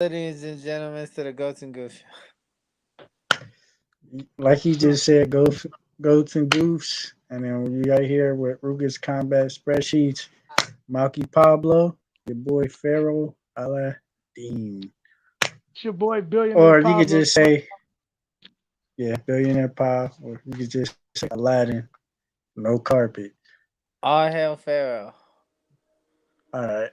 Ladies and gentlemen, to the Goats and Goose. Like he just said, goats and goofs. And then we got here with Ruger's combat spreadsheets, Malky Pablo, your boy Pharaoh Aladdin. It's your boy Billionaire Or you could Pablo. just say, yeah, Billionaire Pop, or you could just say Aladdin, no carpet. All hail Pharaoh. All right.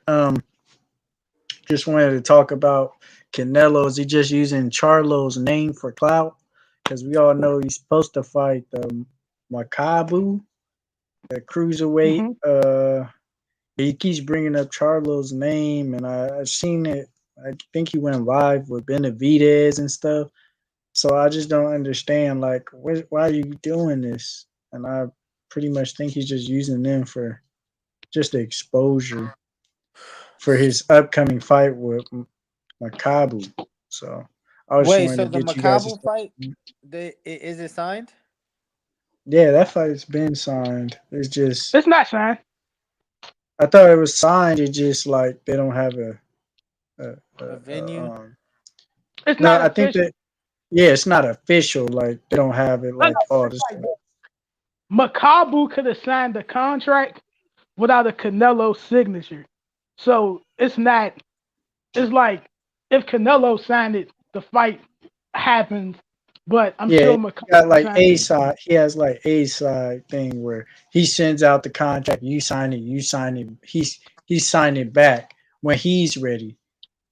Just wanted to talk about Canelo. Is he just using Charlo's name for clout? Because we all know he's supposed to fight the Makabu, the cruiserweight. Hmm. He keeps bringing up Charlo's name, and I've seen it. I think he went live with Benavidez and stuff. So I just don't understand, like, why are you doing this? And I pretty much think he's just using them for just the exposure for his upcoming fight with Makabu. So I was just Wait, wanted so to the get you guys' Macabre fight, is it signed? yeah, that fight's been signed. It's just It's not signed. I thought it was signed. It's just like they don't have a, A a venue? It's no. not I think official. that yeah, it's not official. Like they don't have it. No, no, Like oh, it's this. like this. Makabu could have signed the contract without a Canelo signature. So it's not. It's like if Canelo signed it, the fight happens. But I'm Yeah, sure he got Makabu like signed a it. side. He has like a side thing where he sends out the contract. You sign it. You sign it. He's signing it back when he's ready.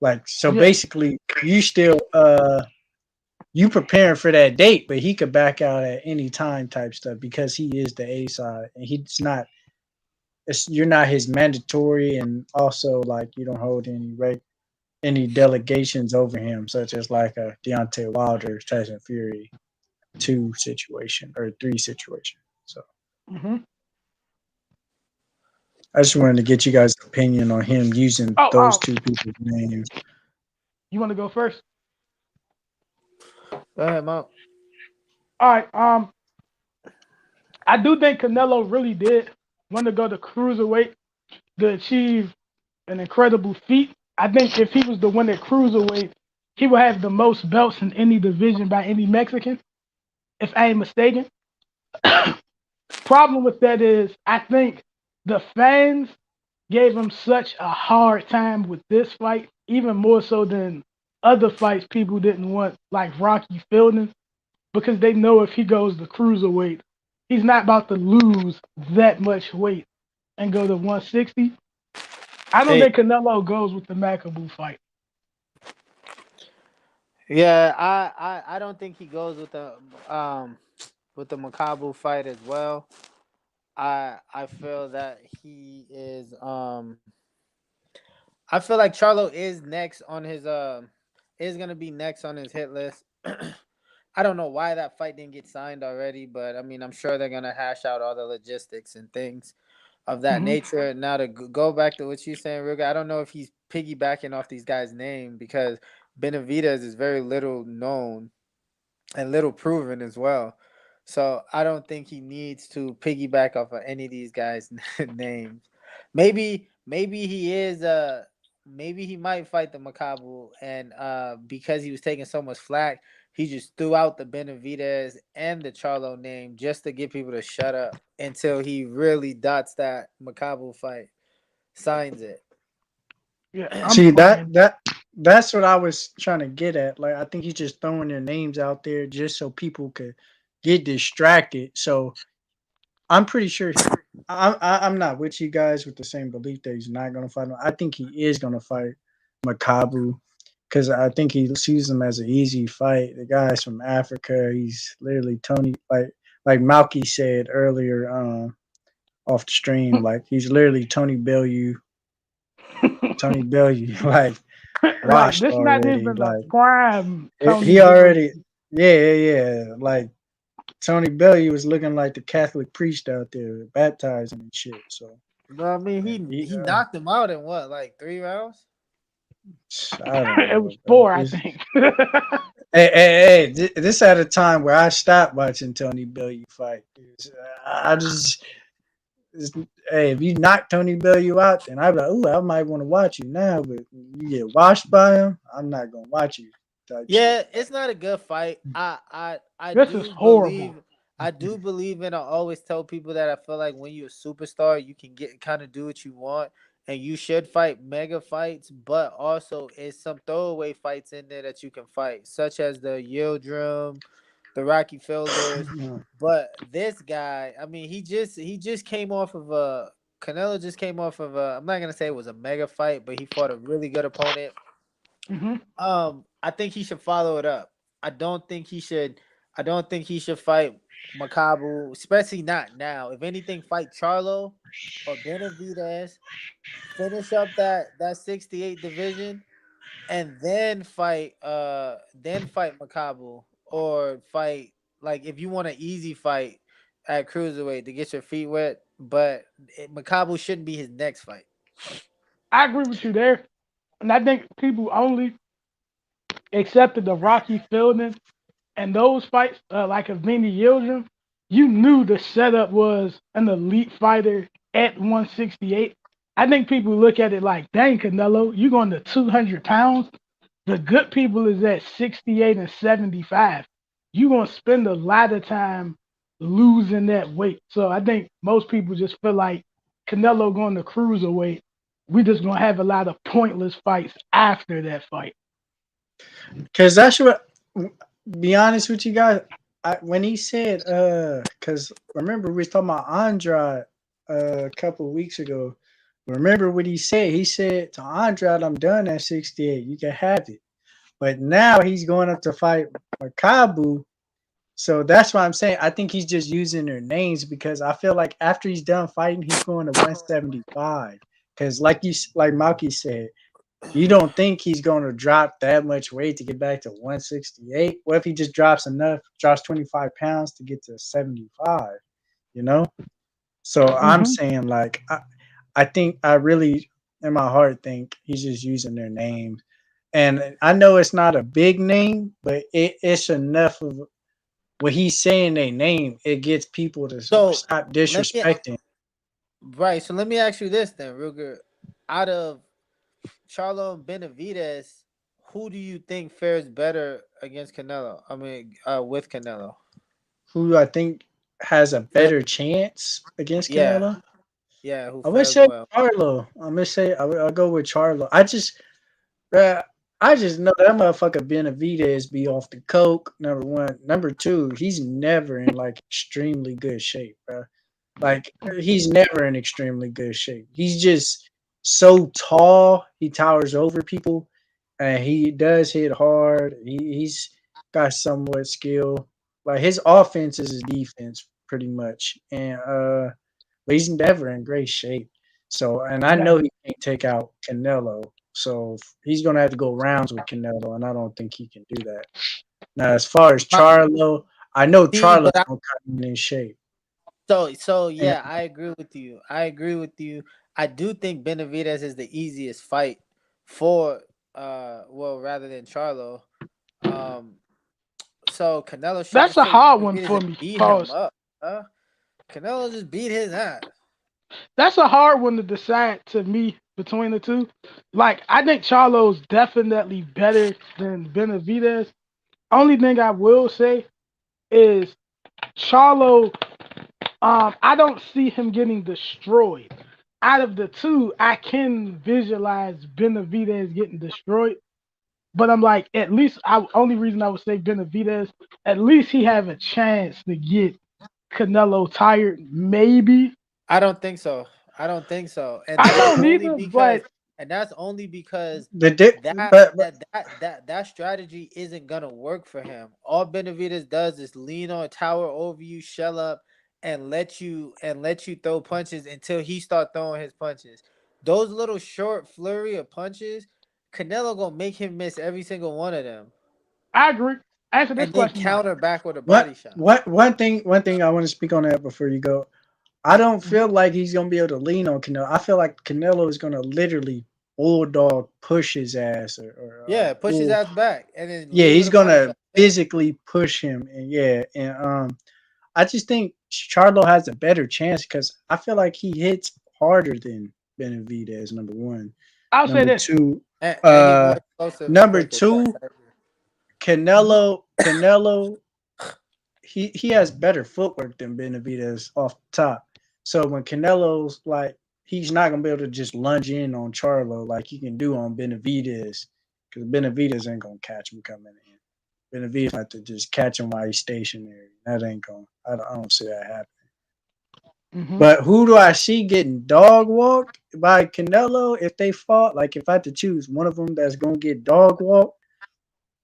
Like so, Yeah, basically, you still you preparing for that date, but he could back out at any time type stuff because he is the A side and he's not. You're not his mandatory, and also like you don't hold any delegations over him, such as like a Deontay Wilder, Tyson Fury two situation or three situation. So hmm. I just wanted to get you guys' opinion on him using Oh, those two people's names. you want to go first? Go ahead, Mo. All right. I do think Canelo really did want to go to cruiserweight to achieve an incredible feat. I think if he was to win at cruiserweight, he would have the most belts in any division by any Mexican, if I ain't mistaken. Problem with that is, I think the fans gave him such a hard time with this fight, even more so than other fights people didn't want, like Rocky Fielding, because they know if he goes to cruiserweight, he's not about to lose that much weight and go to 160. I don't Hey, think Canelo goes with the Makabu fight. yeah, I don't think he goes um with the Macabre fight as well. I feel that he is I feel like Charlo is gonna be next on his hit list. I don't know why that fight didn't get signed already, but I mean I'm sure they're gonna hash out all the logistics and things of that Hmm. nature. Now to go back to what you saying, Ruga, I don't know if he's piggybacking off these guys' name because Benavidez is very little known and little proven as well. So I don't think he needs to piggyback off of any of these guys' names. Maybe he is maybe he might fight the Macabre and because he was taking so much flack, he just threw out the Benavidez and the Charlo name just to get people to shut up until he really dots that Macabre fight, signs it. Yeah, I'm See fine. that's what I was trying to get at. Like I think he's just throwing their names out there just so people could get distracted. So I'm pretty sure I'm not with you guys with the same belief that he's not going to fight him. I think he is going to fight Makabu because I think he sees him as an easy fight. The guy's from Africa. He's literally Tony, like Malky said earlier off the stream. Like he's literally Tony Bellew, like Right, washed this not already. even a Like prime Tony he Bellew. already, yeah. Like Tony Bellew was looking like the Catholic priest out there baptizing and shit. So But I mean he, he knocked him out in what, like 3 rounds? I don't It know, was bro. four, I think. This at a time where I stopped watching Tony Bellew fight. I just it's, hey, if you knock Tony Bellew out, then I'd be like, ooh, I might want to watch you now. But you get washed by him, I'm not gonna watch you. Type shit. Yeah, it's not a good fight. I This is do horrible. believe and I always tell people that I feel like when you're a superstar, you can get kind of do what you want and you should fight mega fights, but also it's some throwaway fights in there that you can fight, such as the Yildirim, the Rocky Fielders. But this guy, I mean, he just came off of a Canelo just came off of a, I'm not gonna say it was a mega fight, but he fought a really good opponent. Hmm. I think he should follow it up. I don't think he should. I don't think he should fight Makabu, especially not now. If anything, fight Charlo or Benavidez. Finish up that 68 division, and then fight Makabu or fight, like, if you want an easy fight at cruiserweight to get your feet wet. But Makabu shouldn't be his next fight. I agree with you there, and I think people only accepted the Rocky Fielding and those fights, like a Vinny Yildirim. You knew the setup was an elite fighter at 168. I think people look at it like, dang, Canelo, you going to 200 pounds? The good people is at 68 and 75. You're going to spend a lot of time losing that weight. So I think most people just feel like Canelo going to cruiserweight. We just going to have a lot of pointless fights after that fight. Because that's what. Be honest with you guys. When he said, because remember we was talking about Andrade a couple of weeks ago. Remember what he said? He said to Andrade, "I'm done at 68. You can have it." But now he's going up to fight Makabu. So that's why I'm saying I think he's just using their names because I feel like after he's done fighting, he's going to 175. Because like Malky said, you don't think he's going to drop that much weight to get back to 168? What if he just drops 25 pounds to get to 75? You know? So I'm Hmm. saying, like, I think I really, in my heart, think he's just using their names. And I know it's not a big name, but it's enough of what he's saying their name. It gets people to So stop let me disrespecting. right. So let me ask you this then, real good. Out of Charlo and Benavidez, who do you think fares better against Canelo? I mean, with Canelo. Who I think has a Yeah, better chance against yeah, Canelo? yeah. Who I would fares say well? Charlo. I'm gonna say I'll go with Charlo. Uh, I just know that motherfucker Benavidez be off the coke. Number one, number two, he's never in like extremely good shape, bro. Like he's never in extremely good shape. He's just so tall. He towers over people, and he does hit hard. He's got somewhat skill. Like his offense is his defense, pretty much, and but he's never in great shape. So, and I Yeah. know he can't take out Canelo. So he's gonna have to go rounds with Canelo, and I don't think he can do that. Now, as far as My, Charlo, I know see, Charlo's but I, gonna come in shape. so And yeah, I agree with you. I agree with you. I do think Benavidez is the easiest fight for well, rather than Charlo. Um, so Canelo should That's just a take hard one Benavidez for and me. beat him Pause. up. Canelo just beat his ass. That's a hard one to decide to me between the two. Like, I think Charlo's definitely better than Benavidez. Only thing I will say is Charlo, I don't see him getting destroyed. Out of the two, I can visualize Benavidez getting destroyed. But I'm like, at least I only reason I would say Benavidez, at least he have a chance to get Canelo tired, maybe. I don't think so. I don't think so. And I that's don't only either, because but the di- that strategy isn't gonna work for him. All Benavides does is lean on, tower over you, shell up, and let you throw punches until he start throwing his punches. Those little short flurry of punches, Canelo gonna make him miss every single one of them, I agree. Answer this and then question though. counter back with a body what shot. one thing I want to speak on that before you go. I don't Mhm. feel like he's gonna be able to lean on Canelo. I feel like Canelo is gonna literally bulldog push his ass or Yeah, push his pull. ass back and then Yeah, lead with he's a body gonna shot. Yeah. physically push him, and yeah, and I just think Charlo has a better chance because I feel like he hits harder than Benavidez. Number one, I'll say number this. two, And he's more explosive and number quicker. Yes, two, I agree. Mhm. Canelo, he has better footwork than Benavidez off the top. So when Canelo's like, he's not gonna be able to just lunge in on Charlo like he can do on Benavidez, because Benavidez ain't gonna catch him coming in. Benavidez have to just catch him while he's stationary. That ain't going. I don't see that happen. Mhm. But who do I see getting dog walked by Canelo if they fought? Like if I had to choose one of them that's gonna get dog walked,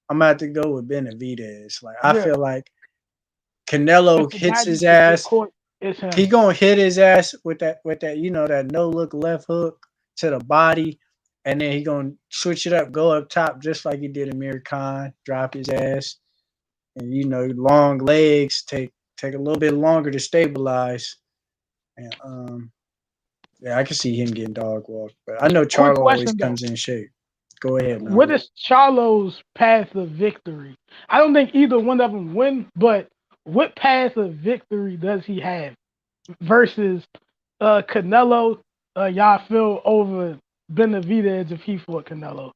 I'm gonna have to go with Benavidez. Like I Yeah. feel like If Canelo the hits guy his needs to get ass. caught, it's He him. gonna hit his ass with that that no look left hook to the body, and then he gonna switch it up, go up top just like he did Amir Khan, drop his ass, and long legs take a little bit longer to stabilize. And yeah, I can see him getting dog walked, but I know Quick Charlo always question though. comes in shape. Go ahead, What Nolly. is Charlo's path of victory? I don't think either one of them win, but what path of victory does he have versus Canelo? Y'all feel over Benavidez if he fought Canelo.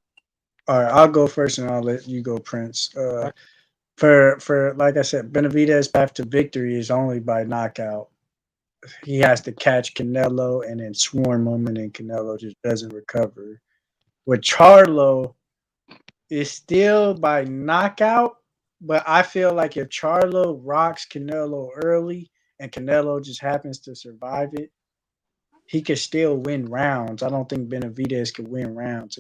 All right, I'll go first, and I'll let you go, Prince. For like I said, Benavidez' path to victory is only by knockout. He has to catch Canelo and then swarm him, and then Canelo just doesn't recover. With Charlo, it's still by knockout, but I feel like if Charlo rocks Canelo early and Canelo just happens to survive it, he could still win rounds. I don't think Benavidez could win rounds.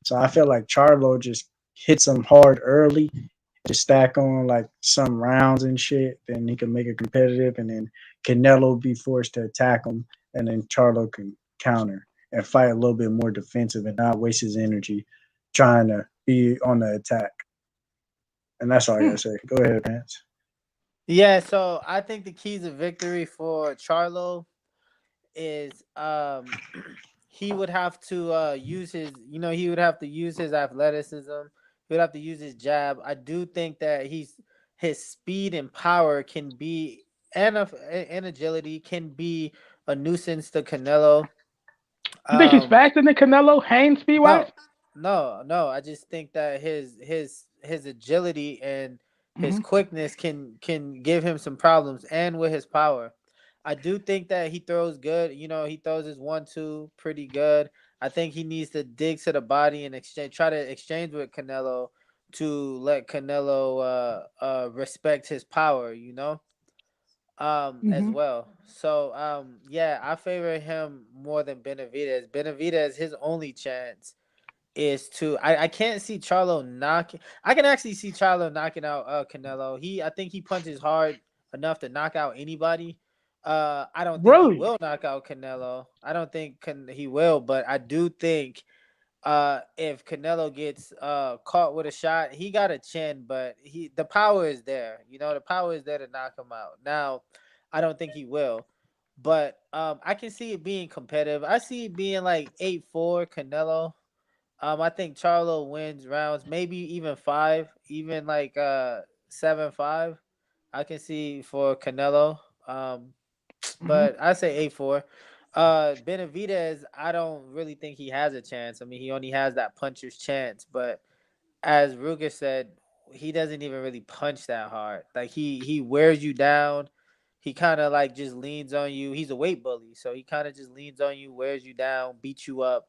So I feel like Charlo just hits him hard early, just stack on like some rounds and shit. Then he can make it competitive, and then Canelo be forced to attack him, and then Charlo can counter and fight a little bit more defensive and not waste his energy trying to be on the attack. And that's all I Hmm. gotta say. Go ahead, Vance. Yeah, so I think the keys of victory for Charlo is he would have to use his he would have to use his athleticism. He would have to use his jab. I do think that his speed and power can be and agility can be a nuisance to Canelo. You think he's Um faster than Canelo, hand speed wise? no, no. I just think that his agility and his Hmm. quickness can give him some problems, and with his power, I do think that he throws good. He throws his 1-2 pretty good. I think he needs to dig to the body and try to exchange with Canelo to let Canelo respect his power. As Hmm. well. So yeah, I favor him more than Benavidez. Benavidez, his only chance is to I can't see Charlo knocking. I can actually see Charlo knocking out Canelo. I think he punches hard enough to knock out anybody. I don't think he Really? will knock out Canelo. I don't think he will, but I do think if Canelo gets caught with a shot, he got a chin, but the power is there. The power is there to knock him out. Now, I don't think he will. But I can see it being competitive. I see it being like 8-4 Canelo. I think Charlo wins rounds, maybe even 5, even like 7-5. I can see for Canelo. Hmm. But I say 8-4. Benavidez, I don't really think he has a chance. I mean, he only has that puncher's chance. But as Ruger said, he doesn't even really punch that hard. Like he wears you down. He kind of like just leans on you. He's a weight bully, so he kind of just leans on you, wears you down, beats you up.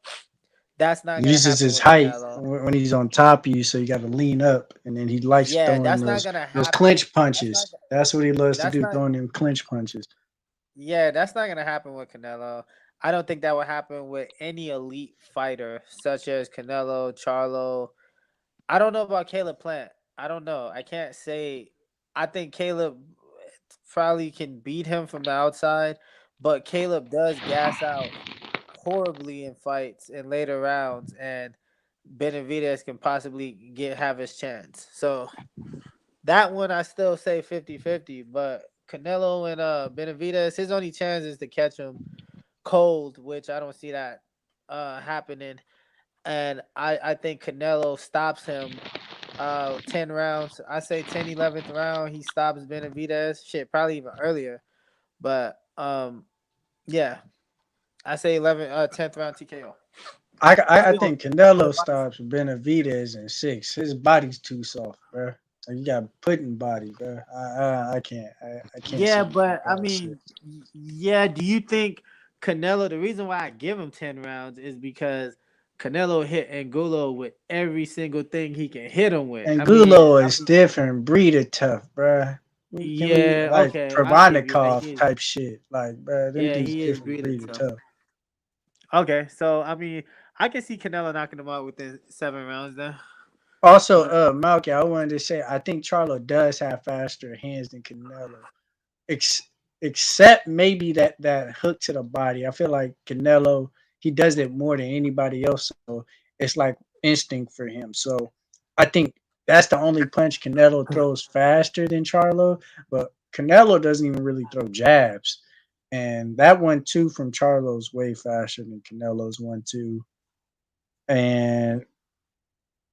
That's not gonna Uses happen his with height Canelo. when he's on top of you, so you got to lean up, and then he likes Yeah, throwing that's not gonna those happen. clinch That's not. punches. That's what he loves to That's do, not. throwing them clinch punches. Yeah, that's not gonna happen with Canelo. I don't think that would happen with any elite fighter, such as Canelo, Charlo. I don't know about Caleb Plant. I don't know. I can't say. I think Caleb probably can beat him from the outside, but Caleb does gas out horribly in fights in later rounds, and Benavidez can possibly have his chance. So that one I still say 50-50, but Canelo and Benavidez, his only chance is to catch him cold, which I don't see that happening. And I think Canelo stops him 10 rounds. I say 10, 11th round, he stops Benavidez. Shit, probably even earlier. But yeah, I say 10th round TKO. I Still, think Canelo stops Benavidez in 6. His body's too soft, bro. Like, you got pudding body, bro. I can't yeah, see him but I out mean, 6. yeah. Do you think Canelo? The reason why I give him 10 rounds is because Canelo hit Angulo with every single thing he can hit him with. Angulo is different breed of tough, bro. Can we Yeah, like okay, I give you that. Provodnikov type shit? Like, bro, them Yeah, dudes he is different breed breed of tough. tough. Okay, so I mean, I can see Canelo knocking him out within 7 rounds. Then, Also, but Malky, I wanted to say I think Charlo does have faster hands than Canelo. Ex- Except maybe that hook to the body. I feel like Canelo he does it more than anybody else, so it's like instinct for him. So I think that's the only punch Canelo throws faster than Charlo, but Canelo doesn't even really throw jabs. And that 1-2 from Charlo's way faster than Canelo's 1-2. And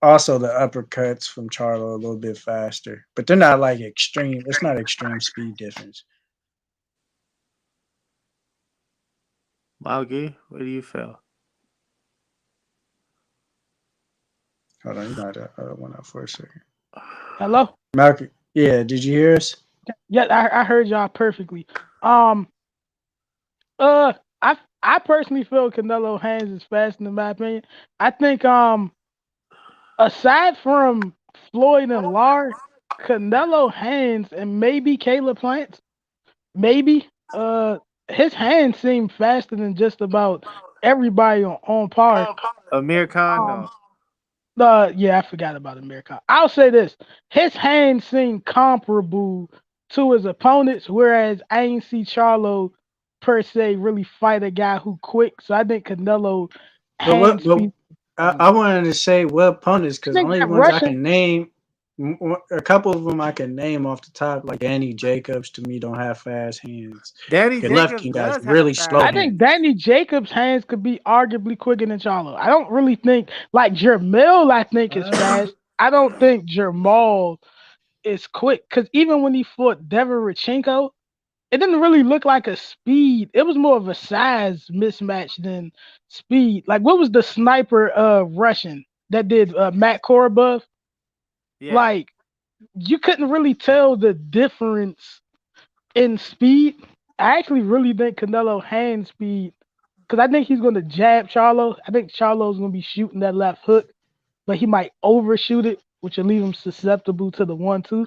also the uppercuts from Charlo a little bit faster. But they're not like extreme. It's not extreme speed difference. Malgi, what do you feel? Hold on, you might have went out for a second. Hello. Malcolm, yeah, did you hear us? Yeah, I heard y'all perfectly. Um, uh, I personally feel Canelo hands is faster in my opinion. I think aside from Floyd and Lar, Canelo hands and maybe Caleb Plants, maybe his hands seem faster than just about everybody on par. Amir Khan, Um, no. yeah, I forgot about America. I'll say this: his hands seem comparable to his opponents, whereas I ain't see Charlo per se really fight a guy who quick. So I think Canelo But hand speed. I wanted to say what opponents I because think only that ones I Russian. can name, a couple of them I can name off the top, like Danny Jacobs to me don't have fast hands. Danny Jacobs Golovkin got does have really slow fast I think hands. hands. Danny Jacobs' hands could be arguably quicker than Charlo. I don't really think like Jermell. I think is Uh, fast. I don't think Jermall is quick because even when he fought Deverchenko, it didn't really look like a speed. It was more of a size mismatch than speed. Like what was the sniper Russian that did Matt Korobov? Yeah, Like you couldn't really tell the difference in speed. I actually really think Canelo hand speed because I think he's going to jab Charlo. I think Charlo's going to be shooting that left hook, but he might overshoot it, which will leave him susceptible to the 1-2.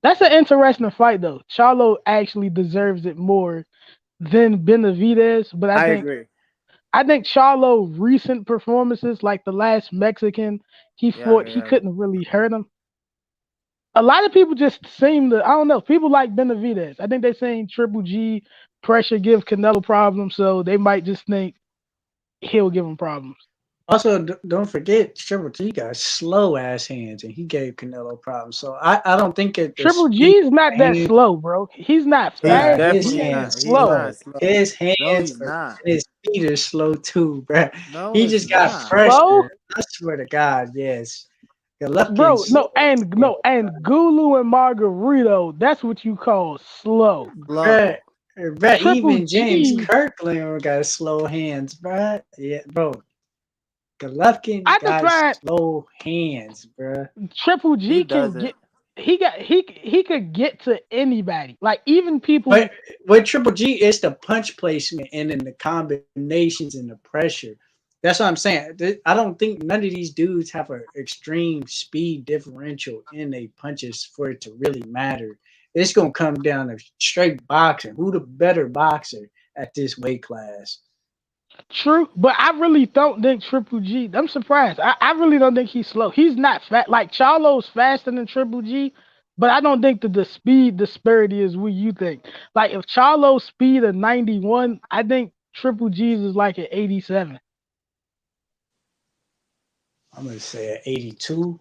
That's an interesting fight though. Charlo actually deserves it more than Benavidez, but I agree. I think Charlo recent performances, like the last Mexican he Yeah, fought, he yeah. couldn't really hurt him. A lot of people just seem to I don't know. People like Benavidez. I think they're saying Triple G pressure give Canelo problems, so they might just think he'll give him problems. Also, don't forget Triple G got slow ass hands and he gave Canelo problems. So I don't think at the Triple speed G's not that hand, slow, bro. He's not He's fast. his definitely He's not. hands He's slow. not slow. slow. His No, hands he's are not. and his feet are slow too, bruh. No, He it's just got He's not. slow. pressure. I swear to God, yes. Bro, Golovkin's no, slow as hell. and Gulu and Margarito, that's what you call slow. Slow. Bruh, bruh, Triple even James G, Kirkland got slow hands, bruh. Yeah, bro. Golovkin I got define slow hands, bruh. Triple He G can doesn't. get he could get to anybody. Like even But people with Triple G, it's the punch placement and then the combinations and the pressure. That's what I'm saying. I don't think none of these dudes have an extreme speed differential in their punches for it to really matter. It's gonna come down to straight boxing. Who the better boxer at this weight class? true, but I really don't think Triple G. I'm surprised. I really don't think he's slow. He's not fat. Like Charlo's faster than Triple G, but I don't think that the speed disparity is what you think. Like if Charlo's speed of 91, I think Triple G's is like an 87. I'm gonna say an 82.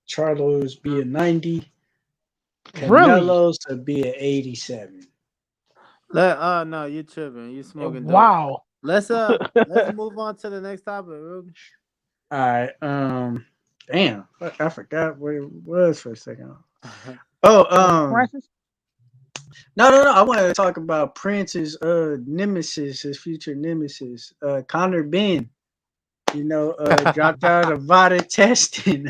Charlo's be a 90. Really? Canelo's to be an 87. No, you tripping. You smoking dope. Wow. Let's move on to the next topic, Ruben. All right. Damn. I forgot what it was for a second. Oh, Was it Francis? No, no, no. I want to talk about Prince's nemesis, his future nemesis, Connor Benn. Dropped out of VADA testing.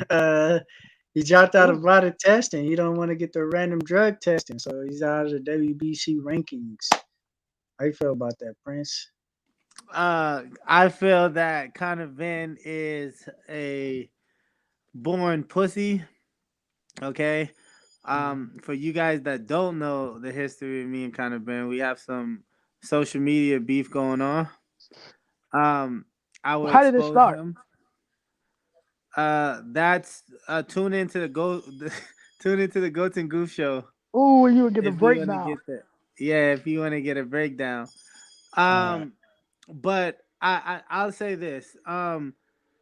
He dropped out of Ooh. VADA testing. He don't want to get the random drug testing, so he's out of the WBC rankings. How you feel about that, Prince? I feel that Conor Benn is a born pussy. Okay. For you guys that don't know the history of me and Conor Benn, we have some social media beef going on. Um, I will How did it expose start? him. That's tune into the go tune into the Goats and Goof show Ooh, you would get a if you want to breakdown. get that. Yeah, if you want to get a breakdown. All right. Um, but I'll say this.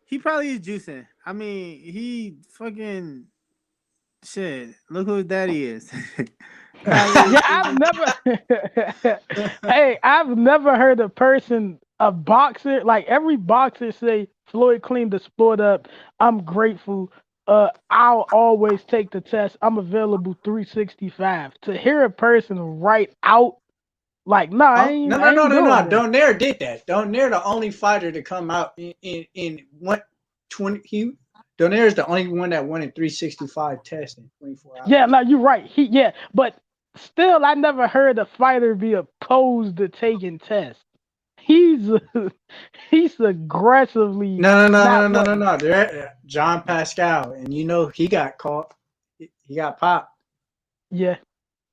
He probably is juicing. I mean, he fucking shit. Look who his daddy is. Kanye Yeah, I've is never. Hey, I've never heard a boxer, like every boxer say Floyd cleaned the sport up. I'm grateful. I'll always take the test. I'm available 365. To hear a person right out like, nah, No, I no, no, ain't no, doing no. this. Donaire did that. Donaire, the only fighter to come out in what 20. Donaire is the only one that won in 365 tests in 24 Yeah, hours. no, you're right. Yeah, but still, I never heard a fighter be opposed to taking tests. He's he's aggressively No, no, no, not no, no, no, wanting. no. John Pascal, and he got caught. He got popped. Yeah.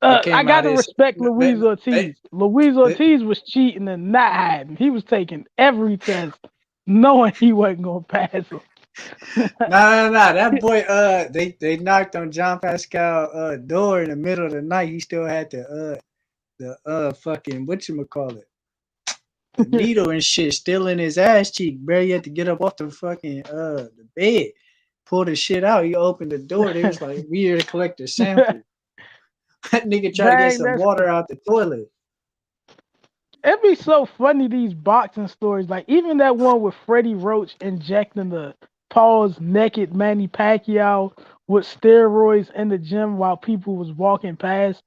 It I came out gotta as respect they, Luis they, Ortiz. Luis they, Ortiz was cheating and not hiding. He was taking every test, knowing he wasn't gonna pass him. no, no, no. That boy, they knocked on John Pascal door in the middle of the night. He still had the fucking whatchamacallit, the needle and shit still in his ass cheek, bro. He had to get up off the fucking the bed, pull the shit out. He opened the door. They was like, we here to collect a sample. That nigga tried to get Dang, some that's water out the toilet. it'd be so funny these boxing stories. Like even that one with Freddie Roach injecting the Paul's naked Manny Pacquiao with steroids in the gym while people was walking past.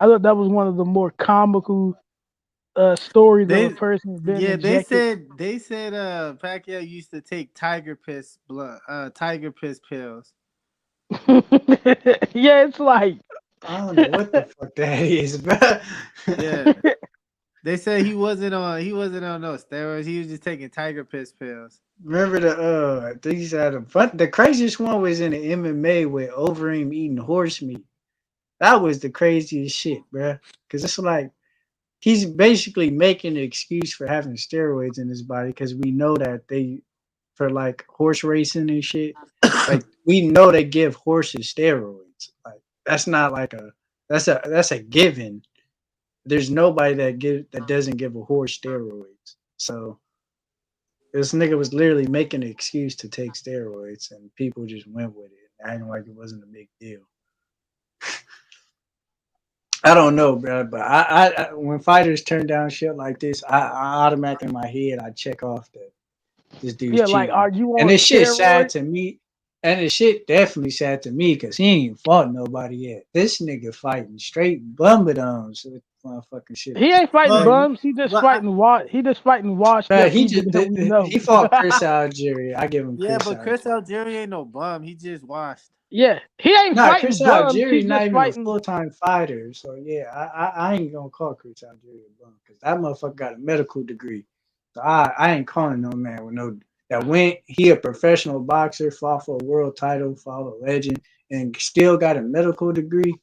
I thought that was one of the more comical stories of a they person being yeah, injected. they said Pacquiao used to take tiger piss pills. Yeah, it's like I don't know what the fuck that is, bro. Yeah. They said he wasn't on no steroids. He was just taking tiger piss pills. Remember these had a fun. The craziest one was in the MMA with Overeem eating horse meat. That was the craziest shit, bro. Because it's like he's basically making an excuse for having steroids in his body because we know that they for like horse racing and shit. Like we know they give horses steroids. Like that's not like that's a given. There's nobody that doesn't give a horse steroids. So this nigga was literally making an excuse to take steroids, and people just went with it, acting like it wasn't a big deal. I don't know, bro, but when fighters turn down shit like this, I automatically in my head I check off that this dude's yeah, like cheating, are you and on this shit steroids? sad to me, and this shit definitely sad to me because he ain't even fought nobody yet. This nigga fighting straight bumbadums with motherfucking shit He is ain't fighting Well, crazy. bums. He just but I, fighting He just fighting washed But up he people just that we know. he fought Chris Algieri. I give him yeah, Chris but Chris Algieri. Algieri ain't no bum. He just washed. Yeah, he ain't Nah, Chris fighting bums. He Algieri not just even a fighting. full time fighter. So yeah, I ain't gonna call Chris Algieri a bum because that motherfucker got a medical degree. So I ain't calling no man with no that went he a professional boxer, fought for a world title, fought a legend, and still got a medical degree.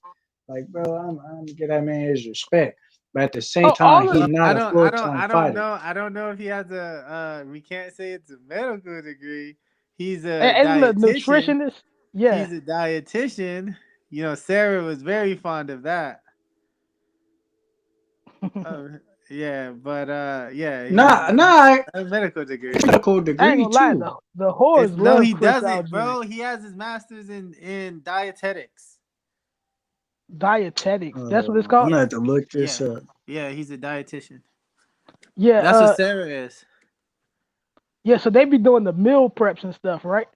Like bro, I'm gonna give that man his respect. But at the same Oh, time, all of he's Well, not a full time I don't fighter. know. I don't know if he has a. We can't say it's a medical degree. He's a and the dietitian. nutritionist. Yeah. He's a dietitian. You know, Sarah was very fond of that. I Uh, yeah, but yeah, Nah, he's nah, a medical degree. medical ain't degree gonna lie too. though. The whores It's no, love he Chris doesn't, Algieri. bro. He has his master's in dietetics. Dietetics. That's what it's I'm called. gonna Yeah, have to look this yeah, up. yeah. He's a dietitian. Yeah. That's what Sarah is. Yeah. So they be doing the meal preps and stuff, right?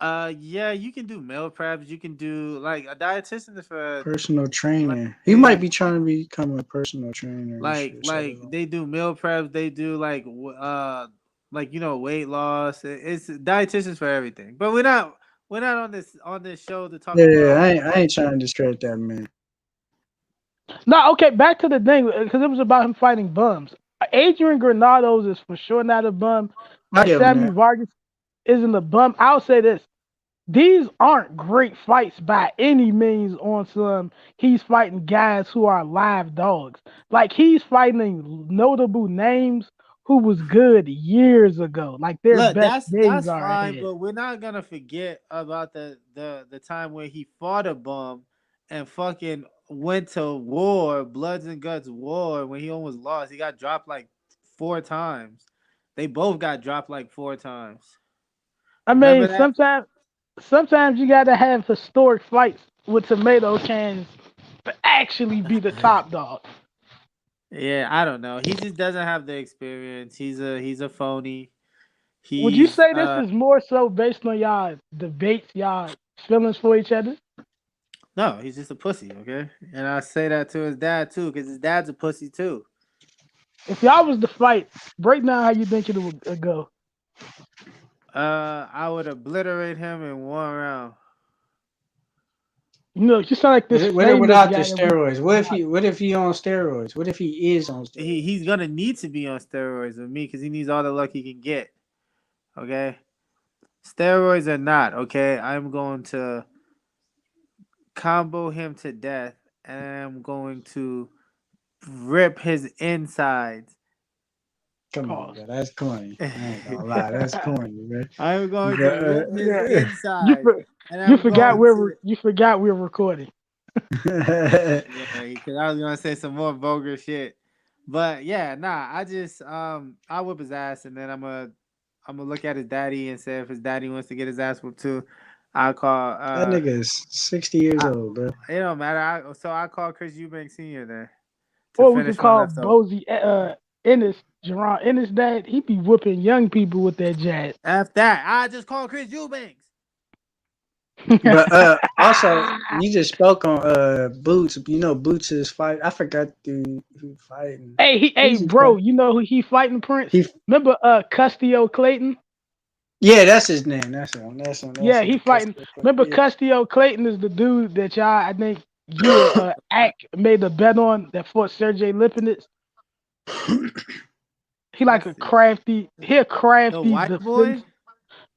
Yeah, you can do meal preps. You can do like a dietitian is for Personal like trainer. He might they be trying to become a personal trainer and shit. So I don't know. they do meal preps. They do like weight loss. It's dietitians for everything. But we're not on this show to talk Yeah, about. I ain't trying to discredit that man. No, okay, back to the thing because it was about him fighting bums. Adrian Granados is for sure not a bum, I and give him Sammy that. Vargas isn't a bum. I'll say this: these aren't great fights by any means. On some, he's fighting guys who are live dogs. Like he's fighting notable names who was good years ago. Like their Look, best days that's are fine, ahead. but we're not gonna forget about the time where he fought a bum and fucking went to war, bloods and guts war when he almost lost. He got dropped like 4 times. They both got dropped like 4 times. I Remember mean, that? sometimes you gotta have historic fights with tomato cans to actually be the top dog. Yeah, I don't know. He just doesn't have the experience. He's a phony. Would you He's say this is more so based on y'all debates, y'all feelings for each other? no, he's just a pussy, okay? And I say that to his dad too, because his dad's a pussy too. If y'all was to fight, break down how you think it would go. I would obliterate him in 1 round. You know, you sound like this With or famous without the guy that we steroids. What if he on steroids? What if he is on He's steroids? gonna need to be on steroids with me because he needs all the luck he can get. Okay, steroids or not, okay, I'm going to combo him to death, and I'm going to rip his insides. Come on, pause. bro. That's corny. I ain't gonna lie. That's corny, bro. I'm going to But rip his Yeah, you insides, for, and I'm going to you forgot we're recording. yeah, because I was gonna say some more vulgar shit, but yeah, nah. I just I whip his ass, and then I'm gonna look at his daddy and say if his daddy wants to get his ass whooped too, I'll call. that nigga is 60 years I, old, bro. it don't matter. I call Chris Eubank Senior there to Or we could finish my call leftover. Bozy Ennis, Jerron Ennis dad. He be whooping young people with that jazz. After that, I just call Chris Eubanks. But also you just spoke on Boots. You know Boots is fight. I forgot who fighting. Hey, Who's he bro, fight? you know who he fighting Prince? He Remember Custio Clayton? yeah, that's his name. That's him. That's him. That's Yeah, him. he fighting. Remember Yeah. Custio Clayton is the dude that y'all I think you were act made a bet on that fought Sergey Lipinets. Let's see. He a The crafty white boy. defense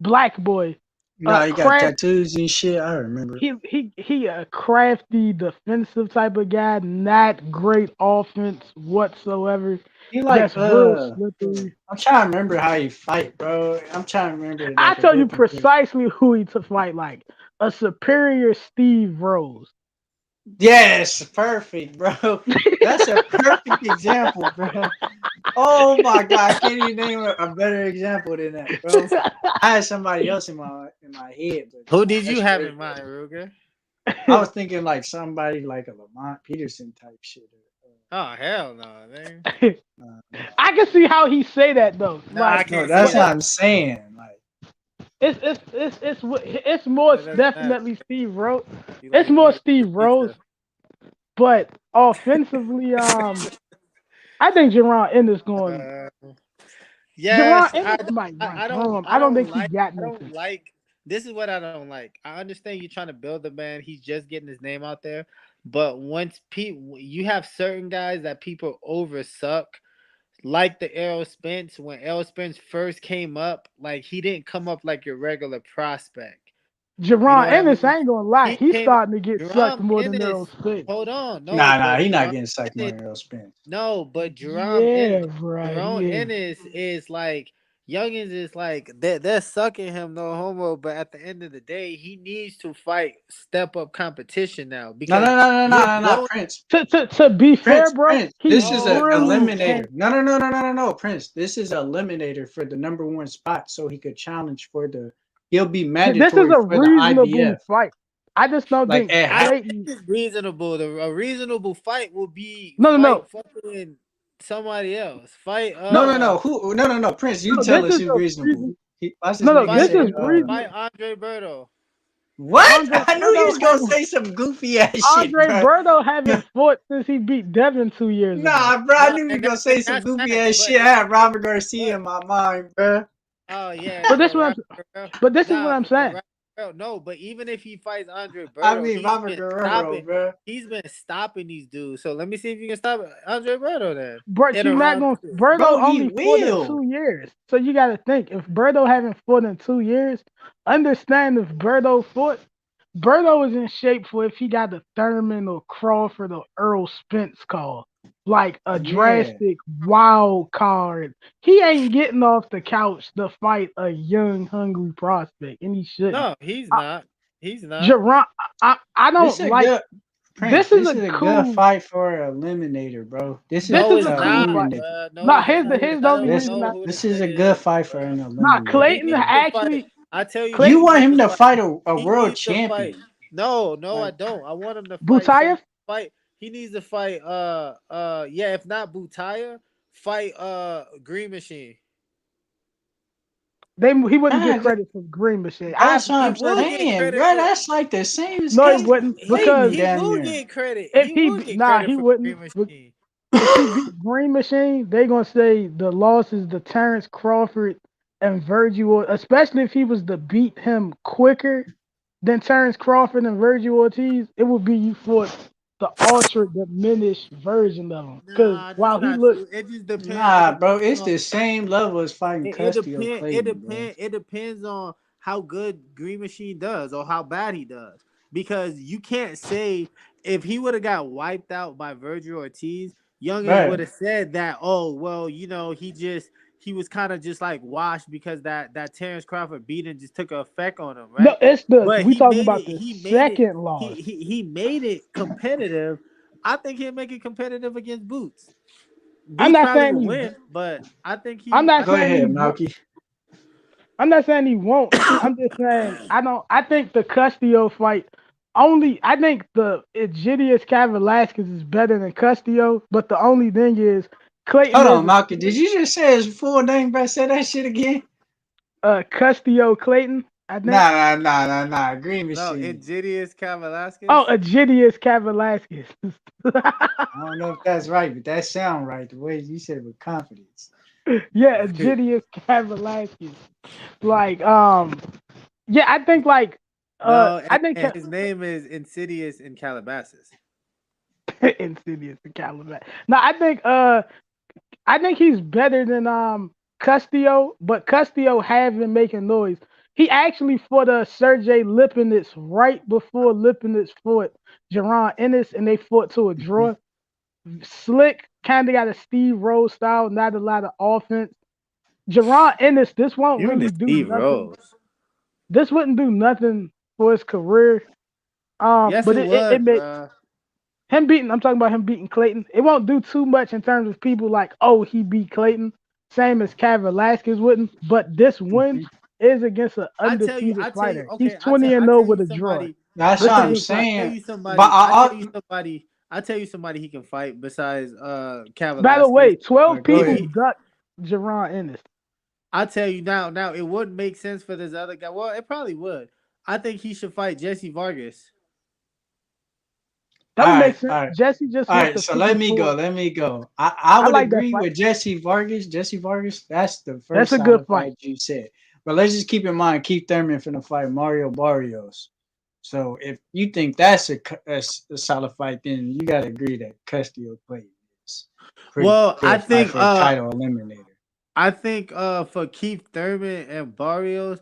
black boy. No, he got Craft tattoos and shit. I remember. he a crafty defensive type of guy, not great offense whatsoever. He like That's real slippery. I'm trying to remember how he fight, bro. I'm trying to remember I like a tell you good comparison. precisely who he to fight like a superior Steve Rose. Yes, perfect, bro. That's a perfect example, bro. Oh my god, I can't even name a better example than that, bro. I had somebody else in my head, but Who nah, did you that's have in great. mind, Ruger? I was thinking like somebody like a Lamont Peterson type shit. Oh hell no, man. I can see how he say that though. No, I Like No, can't see that's what it, that. I'm saying. Like, it's more That doesn't matter. definitely Steve Rose. You It's like more meat or Steve Rose, pizza? but offensively, I think Jerron Ennis going. Uh, Jerron yes, Ennis might run through him. I I don't don't think he like got I don't nothing. like this is what I don't like. I understand you're trying to build the man. He's just getting his name out there. But once people you have certain guys that people over suck, like the Errol Spence, when Errol Spence first came up, like he didn't come up like your regular prospect. You know Jerron what I Ennis, mean? I ain't gonna lie, He he's came starting to get sucked Jerome more than Earl Ennis. Spence. Hold on, no, nah, but he not Jerome getting sucked more Ennis than Earl Spence. no, but Yeah, bro, Jerome he is. Ennis is like Youngins is like they're sucking him no homo, but at the end of the day, he needs to fight step up competition now No, no, because no, no, you're no, no, no, blowing. Prince. To be fair, bro, Prince. he This is a No, really can. eliminator. No, no, no, no, no, no, no, Prince. This is a eliminator for the number one spot, so he could challenge for the. He'll be This is mandatory a for the reasonable IBF. fight. I just don't Like think it I don't Clayton. think it's reasonable. A reasonable fight will be No, no, fight no, fucking somebody else. Fight no, no, no. Who? No, no, no. Prince, you no. tell This us is who's a reasonable. reason. Watch this No, no, nigga this Fight say, is reason. fight Andre Berto. what? Andre I knew he Berto was gonna haven't say some goofy ass shit, Andre bro. Berto haven't fought since he beat Devin 2 years ago. Nah, bro, I No, knew he was and gonna say some that's goofy facts. ass But shit. I had Robert Garcia in my mind, bro. oh yeah, But but this what Robert I'm. Guerrero, But this is what nah, I'm but saying. Robert Guerrero, no. But even if he fights Andre I Berto, mean he's Robert been Guerrero, stopping. bro. He's been stopping these dudes. So let me see if you can stop Andre Berto then But in you're a not round going. two. Berto Bro, he only fought in will. 2 years, so you got to think if Berto haven't fought in 2 years. Understand if Berto fought, Berto is in shape for if he got the Thurman or Crawford or Earl Spence call, like a Yeah. drastic wild card. He ain't getting off the couch to fight a young, hungry prospect, and he shouldn't. No, he's I, not. He's not. Jerron, I This don't is a like. good Prince. This is This a is a good cool. fight for an eliminator, bro. This is This No, is it's a a cool not, fight. eliminator. bruh. No, Nah, it's here's the not. here's I the only don't This reason. know who this this is a nigga good is, fight for bruh. an Nah, He eliminator, Clayton needs bro. to fight. actually. I tell you who You he Clayton, want needs him to to fight. fight a He world needs to fight. champion. No, no, I Like, don't. I want him to fight some Butayev. fight. He needs to fight. Yeah. If not Butaya, fight. Green Machine. He wouldn't get God, credit for Green Machine. that's what He I'm will get saying, credit bro. for. That's like the same as No, he Caleb wouldn't Clayton because He down will there. get credit. if He he will get nah credit he for wouldn't. Green Machine. If he beat Green Machine, they gonna say the losses to Terrence Crawford and Virgil, especially if he was to beat him quicker than Terrence Crawford and Virgil Ortiz. It would be you fought the ultra diminished version of him. Because Nah, that's while he not looked, true. It just depends. It Nah, bro, depends it's on the same level as fighting it Custody or depends. It Clayton, bro. depends. It depends on how good Green Machine does or how bad he does. Because you can't say if he would have got wiped out by Virgil Ortiz, Youngins would Bro, have said that. Oh well, he was kind of just like washed because that Terrence Crawford beating just took effect on him, no, right? it's the But we he talking made about it. the He made it. second loss. He made it competitive. I think he'll make it competitive against Boots. I'm Boots not probably saying will he. win, but I'm not go I think saying he ahead, won't. Malky. I'm not saying he won't. I'm just saying I don't. I think the Castillo fight only. I think the Egidius Velasquez is better than Castillo, but the only thing is Clayton Hold is on, a Malky. Did you just say his full name, bro? Say that shit again. Castillo Clayton. I think. Nah. Green no, Machine. Insidious Oh, Velasquez. Egidius Velasquez. I don't know if that's right, but that sound right the way you said it with confidence. Yeah, Egidius Velasquez. Like yeah, I think like No, I think and his name is Insidious in Calabasas. Insidious Calabash. No, I think he's better than Castillo, but Castillo have been making noise. He actually fought Sergey Lipinets right before Lipinets fought Jaron Ennis, and they fought to a draw. Slick kind of got a Steve Rose style, not a lot of offense. Jaron Ennis, this won't You and really the do Steve nothing. Rose. This wouldn't do nothing for his career. Yes, But it it would, made bro. him beating. I'm talking about him beating Clayton. It won't do too much in terms of people like, oh, he beat Clayton, same as Cav Velasquez wouldn't. But this win is against an undefeated fighter. He's Okay, 20 and I 0 tell you with a draw. somebody. That's This what a I'm good fight. saying. But I tell you somebody he can fight besides Cav By the Velasquez. way, 12 go If people ahead. he ducked Jaron Ennis. I tell you now it wouldn't make sense for this other guy. Well, it probably would. I think he should fight Jesse Vargas. That would make All sense. right. Jesse just All went right, to so let me go. 54. Let me go. I I would like that agree fight. with Jesse Vargas. Jesse Vargas, that's the That's first a good solid fight. fight you said. But let's just keep in mind, Keith Thurman finna fight Mario Barrios. So if you think that's a solid fight, then you gotta agree that Castillo Clayton is pretty Well, good fight for a title eliminator. I think for Keith Thurman and Barrios,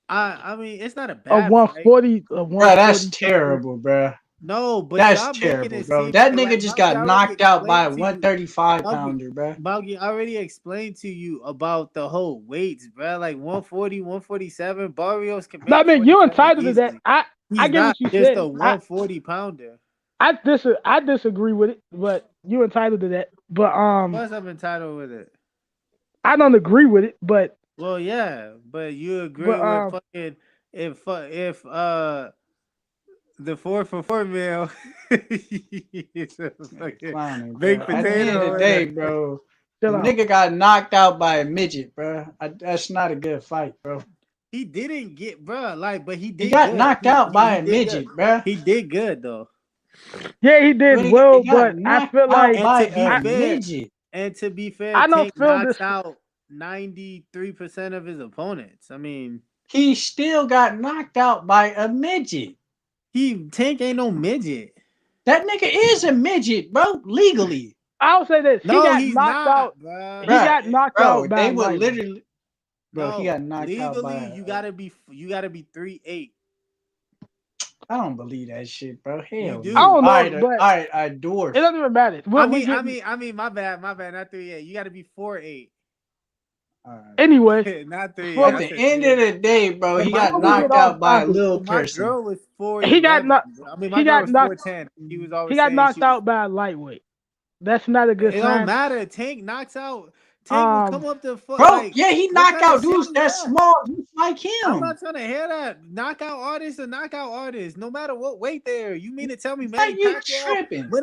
I mean it's not a A bad fight. 140, a Bro, that's 140 something. terrible, bro. No, but That's y'all making terrible, it bro. seem That like nigga just Bobby got already knocked out by explained a to you. 135 Bobby, pounder, bro. Bobby already explained to you about the whole weights, bro. Like 140, 147. Barrios can No, I make mean you're 47 entitled to that. easily. I He's get not what you just said. a 140 pounder. I disagree with it, but you're entitled to that. But Plus, I'm entitled with it. I don't agree with it. Well, yeah, but you But agree with fucking if the 4 for 4 meal is a Nigga fucking clowning, bro. baked At the end of the potato and day, bro, The Chill out. nigga got knocked out by a midget, bro. That's not a good fight, bro. He didn't get, bro. Like, but he He did got good. knocked out by He a did good. midget, bro. He did good though. Yeah, he did He well, got but I knocked feel out like And by to be a I fair, midget. I don't Tank feel knocks this. out 93% of his opponents. I mean, He still got knocked out by a midget. he Tank ain't no midget. That nigga is a midget, bro, legally. I'll say this: he No, got he's knocked out. not, bro. He Bro, got knocked bro, out by they a would lightweight. literally, bro, he got No, knocked out by legally, you gotta be 3-8. I don't believe that shit, bro. You Hell I no. don't do. know, but I it dwarf. doesn't even matter. We get My bad, not 3-8. You gotta be 4-8. All right. anyway. Not 3-8. For At I the the said end of 3-8. the day, bro, Cause he my got before we get knocked girl, off out by a topic, little my person. girl was he got 4'11. knocked. I mean, my He girl got was knocked. 4'10. She was He always got saying knocked she was. out by a lightweight. That's not a good It don't sign. matter. Tank knocks out. Tank will come Um, up the foot. Bro, Like, yeah, he what knocked kind of out shit dudes is that's that? small just like I'm him. not trying to hear that. Knockout artist or knockout artist, no matter what weight they're. You mean to tell me Like you tripping.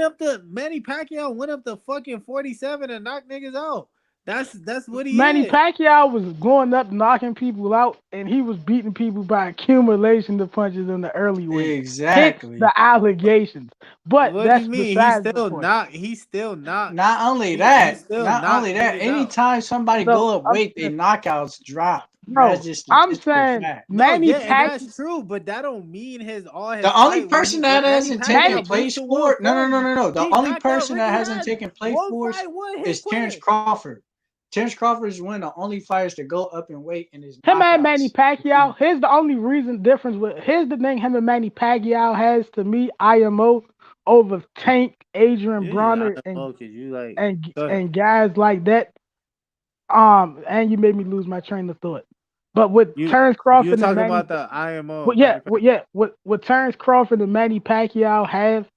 Manny Pacquiao went up to fucking 47 and knocked niggas out. That's what he Manny is. Pacquiao was going up, knocking people out, and he was beating people by accumulation of punches in the early weights. Hence the Exactly. allegations. But What do you that's mean? besides the point. He still knocked. Not He only still not only knocked that, niggas out. anytime somebody So go up I'm weight, their knockouts drop. That's bro, just I'm statistical saying fact. No, Manny yeah, and Pacquiao. that's true, but that don't mean The his only fight person when that Manny hasn't taken Manny Pacquiao moved place to for no. 140, No. The he only knocked out person that Ricky hasn't Hatton. taken place One for fight, one hit is Terrence quitter. Crawford. Terrence Crawford is one of the only fighters to go up in weight in his Him and Manny knockouts. Pacquiao. Here's the only reason difference with here's the thing him and Manny Pacquiao has to me IMO over Tank, Adrian Yeah, Bronner, I know, cause you like. and Go ahead. and guys like that. And you made me lose my train of thought. But with Terrence You were Crawford and talking Manny, about the IMO, well, yeah, Manny well, Pacquiao. yeah, what Terrence Crawford and Manny Pacquiao have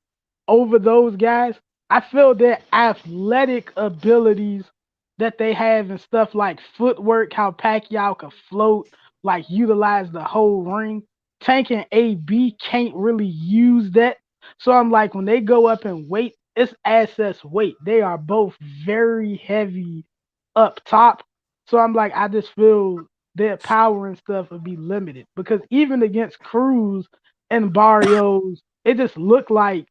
over those guys, I feel their athletic abilities that they have and stuff like footwork, how Pacquiao could float, like utilize the whole ring. Tank and AB can't really use that. So I'm like, when they go up in weight, it's excess weight. They are both very heavy up top. So I'm like, I just feel their power and stuff would be limited because even against Cruz and Barrios, it just looked like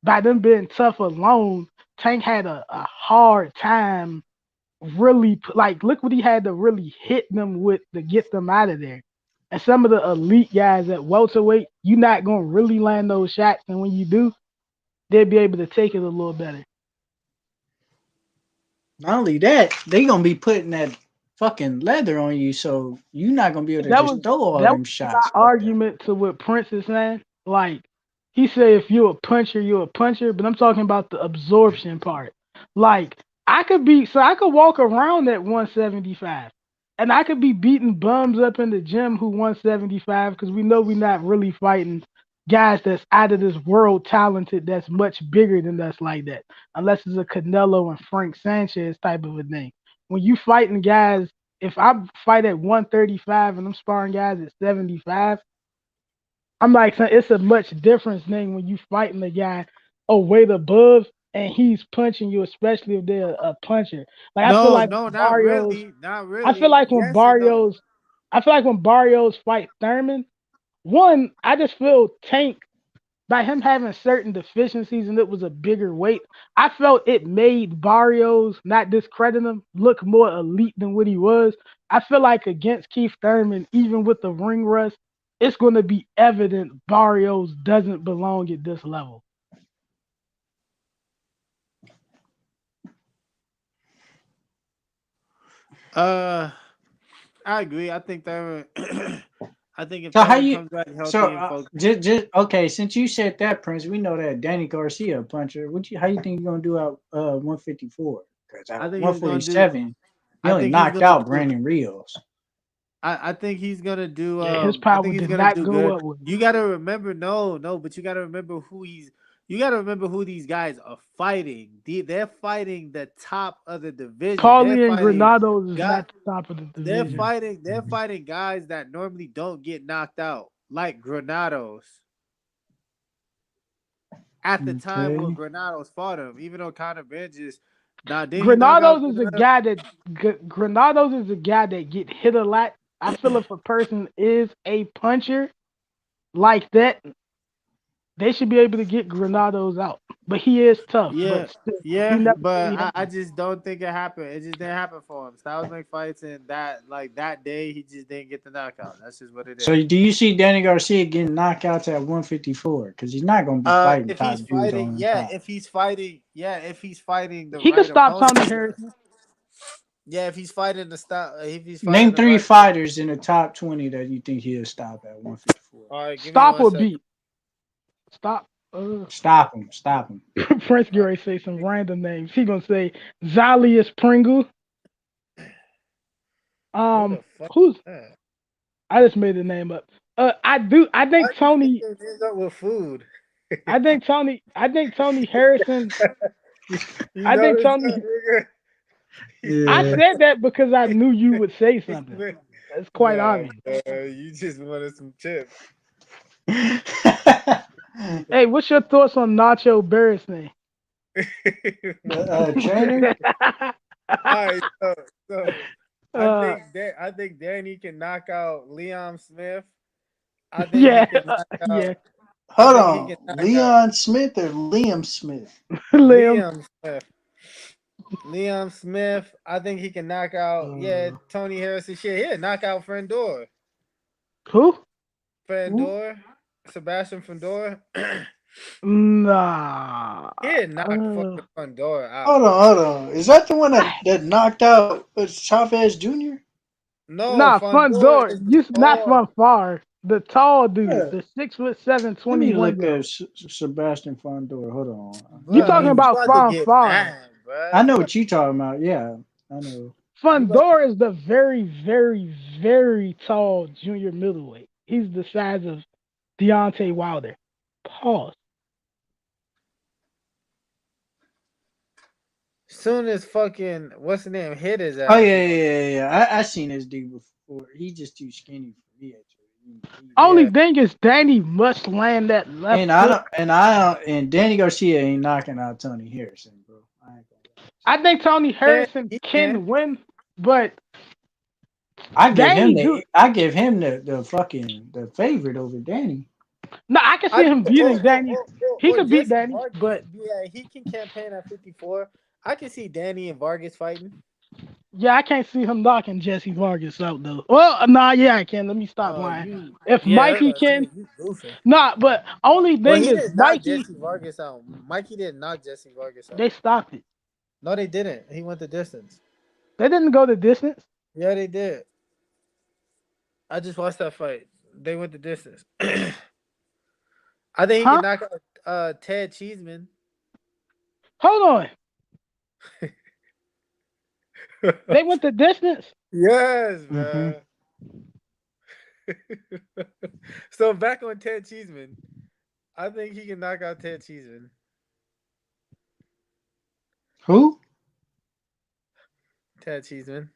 by them being tough alone, Tank had a hard time really like look what he had to really hit them with to get them out of there. And some of the elite guys at welterweight, you're not gonna really land those shots, and when you do, they'll be able to take it a little better. Not only that, they gonna be putting that fucking leather on you, so you're not gonna be able to That just was throw all that was them my shots like that. argument to what Prince is saying. Like he said, if you're a puncher, you're a puncher. But I'm talking about the absorption part. Like I could walk around at 175, and I could be beating bums up in the gym who 175 because we know we're not really fighting guys that's out of this world talented that's much bigger than us like that, unless it's a Canelo and Frank Sanchez type of a thing. When you fighting guys if I fight at 135 and I'm sparring guys at 75, I'm like, it's a much difference thing when you fighting the guy a weight above and he's punching you, especially if they're a puncher. Like No, no, not really, not I feel really. like when Yes and no. Barrios, I feel like when Barrios fight Thurman, one, I just feel Tank by him having certain deficiencies and it was a bigger weight, I felt it made Barrios, not discredit him, look more elite than what he was. I feel like against Keith Thurman, even with the ring rust, it's going to be evident Barrios doesn't belong at this level. Uh, I agree. I think that. I think if So how Thurman you? comes back So healthy and focused. just okay. Since you said that, Prince, we know that Danny Garcia a puncher. How you think you're gonna do out 154? Because I at think he's gonna do. 147, he I only think he's knocked gonna out do. Brandon Rios. I think he's gonna do. Yeah, his I power think he's did gonna not do go good. up with him. You gotta remember, no, but you gotta remember who he's. You gotta remember who these guys are fighting. They're fighting the top of the division. Paulie and Granados is God. not the top of the division. They're fighting guys that normally don't get knocked out, like Granados. At the time when Okay. Granados fought him, even though Conor Benn just Nah, did he knock out Granados is a Canelo? guy that Granados is a guy that get hit a lot. I feel if a person is a puncher like that, they should be able to get Granados out. But he is tough. Yeah, But still, he yeah, never but really had I it. just don't think it happened. It just didn't happen for him. Styles make fights, and that day he just didn't get the knockout. That's just what it So is. do you see Danny Garcia getting knockouts at 154? Because he's not going to be fighting If top he's dudes fighting, on yeah, top. if he's fighting the He could right stop opponent, Tony yeah, Harrison. yeah, if he's fighting the style, if he's fighting Name the three right. fighters in the top 20 that you think he'll stop at 154. All right, give me Stop one or second. beat. Stop. Stop him. Stop him. Prince All Gary say some random names. He gonna say Zalius Pringle. who the fuck Who's is that? I just made the name up. I do. I Why think you Tony. mixing this up with food? I think Tony. I think Tony Harrison. you, you I think notice Tony. that, nigga? I Yeah. said that because I knew you would say You something. mi- It's quite nah, obvious. you just wanted some chips. Hey, what's your thoughts on Nacho Beresney? Trainer? All right, so uh, I think Danny can knock out Leon Smith. I think he yeah, can knock out. yeah, I Hold think he on. can knock out Leon Smith or Liam Smith? Liam. Liam Smith. Liam Smith. I think he can knock out. Yeah, Uh, Tony Harrison. Shit, he'll knock out Frendor. Who? who? Fandor. Sebastian Fandor. Nah. He'll knock fucking Fandor out. Hold on, hold on. Is that the one that knocked out Chavez Jr.? No, Nah, Fun Fandor Door. is the You not Fun tall. Far. The tall dude, Yeah. the 6'7", Let me 21 look year at old. Sebastian Fondor. Hold on. You Bro, talking you about about to Fun get Far? mad, bro. I know what you talking about. Yeah, I know. You about Fundora is the very, very, very tall junior middleweight. He's the size of Deontay Wilder. Pause. soon as fucking what's the name hit his Oh ass. yeah. I seen this dude before. He's just too skinny for me. Only Yeah, thing is Danny must land that left hook. And Danny Garcia ain't knocking out Tony Harrison, bro. I ain't gonna I think Tony yeah, Harrison he can. can win, but lie. Danny do. I give him the fucking the favorite over Danny. No, I can I see him think, beating Danny. He or could beat Jesse Danny, Vargas. but Yeah, he can campaign at 54. I can see Danny and Vargas fighting. yeah, I can't see him knocking Jesse Vargas out though. Well, nah, yeah, I can. Let me stop lying. You, If yeah, I was Mikey about to say can, you goofing. nah, but only Well, thing he is didn't knock Mikey, Jesse Vargas out. Mikey didn't knock Jesse Vargas they out. stopped it. No, they didn't. He went the distance. They didn't go the distance. Yeah, they did. I just watched that fight. They went the distance. I think he can Huh? knock out Ted Cheeseman. Hold on. They went the distance. Yes, Mm-hmm. man. So back on Ted Cheeseman, I think he can knock out Ted Cheeseman. Who? Ted Cheeseman.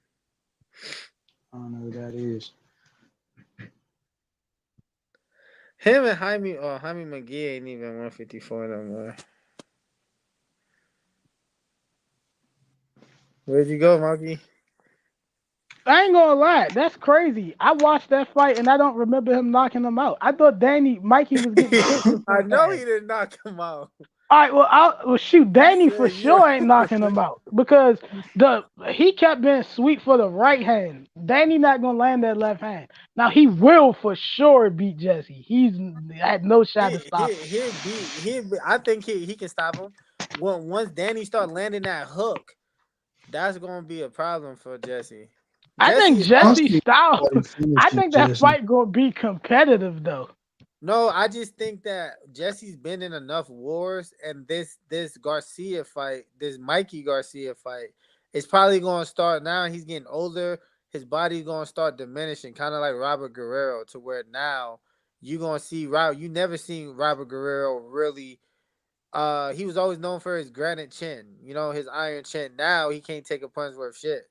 I don't know who that is. Him and Jaime McGee ain't even 154 no more. Where'd you go, Monkey? I ain't gonna lie, that's crazy. I watched that fight and I don't remember him knocking him out. I thought Mikey was getting hit the I first know half. he didn't knock him out. All right, well, shoot, You Danny for said yeah. sure ain't knocking him out because he kept being sweet for the right hand. Danny not gonna land that left hand. Now he will for sure beat Jesse. He's had no shot to stop him. I think he can stop him. Once Danny start landing that hook, that's gonna be a problem for Jesse. I think Jesse is I don't Jesse's see style. anybody I finishing think that Jesse. fight gonna be competitive though. no. I just think that Jesse's been in enough wars, and this Garcia fight, this Mikey Garcia fight, is probably gonna start now. He's getting older. His body's gonna start diminishing, kind of like Robert Guerrero, to where now you gonna see Rob. You never seen Robert Guerrero really. He was always known for his granite chin, his iron chin. Now he can't take a punch worth shit.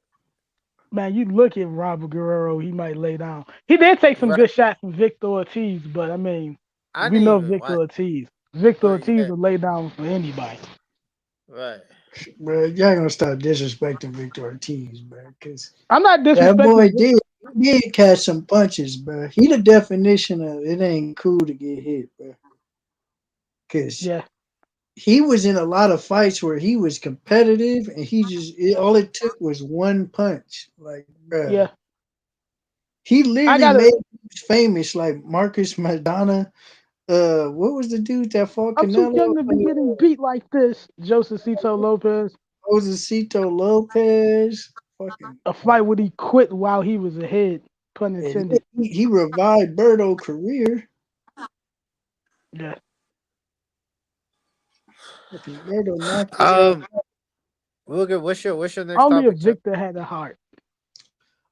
Man, you look at Robert Guerrero, he might lay down. He did take some Right. good shots from Victor Ortiz, but I mean, I we didn't know even Victor watch, Ortiz. Victor but Ortiz yeah, will lay down for anybody. right. bro. Y'all gonna start disrespecting Victor Ortiz, bro, because I'm not that disrespecting boy Vic. did catch some punches, bro. He the definition of it ain't cool to get hit, bro. Cause Yeah, he was in a lot of fights where he was competitive, and all it took was one punch, like, bro. yeah. He I literally gotta. made dudes famous, like Marcus Madonna. What was the dude that fought I'm too Canelo? young to be getting beat like this. Josecito Lopez. Josecito Lopez. Fucking, A fight where he quit while he was ahead. Pun and intended. he revived Berto's career. Yeah. Fucking Berto knocked his ass. Um, Ruger, what's your next Only if topic, Chuck? Victor had a heart.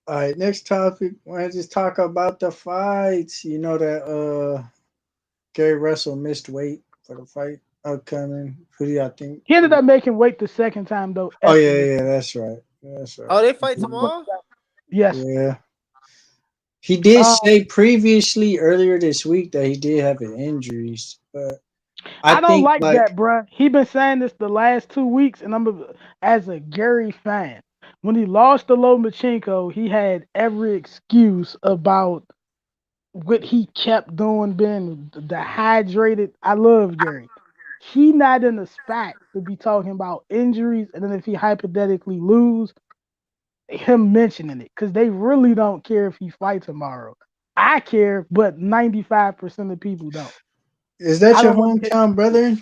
All right, next topic. Want to just talk about the fights? You know that Gary Russell missed weight for the fight upcoming. Who do y'all think? He ended up making weight the second time though. Oh yeah, Estimate. yeah, that's right. That's right. Oh, they fight tomorrow. Yes. Yeah. He did Um, say previously earlier this week that he did have an injuries, but I I don't think like like that, bruh. He been saying this the last 2 weeks, and as a Gary fan. When he lost to Lomachenko, he had every excuse about what he kept doing, being dehydrated. I love Gary. He not in the spot to be talking about injuries, and then if he hypothetically lose, him mentioning it, because they really don't care if he fight tomorrow. I care, but 95% of people don't. is that I your don't want to hit. hometown brother?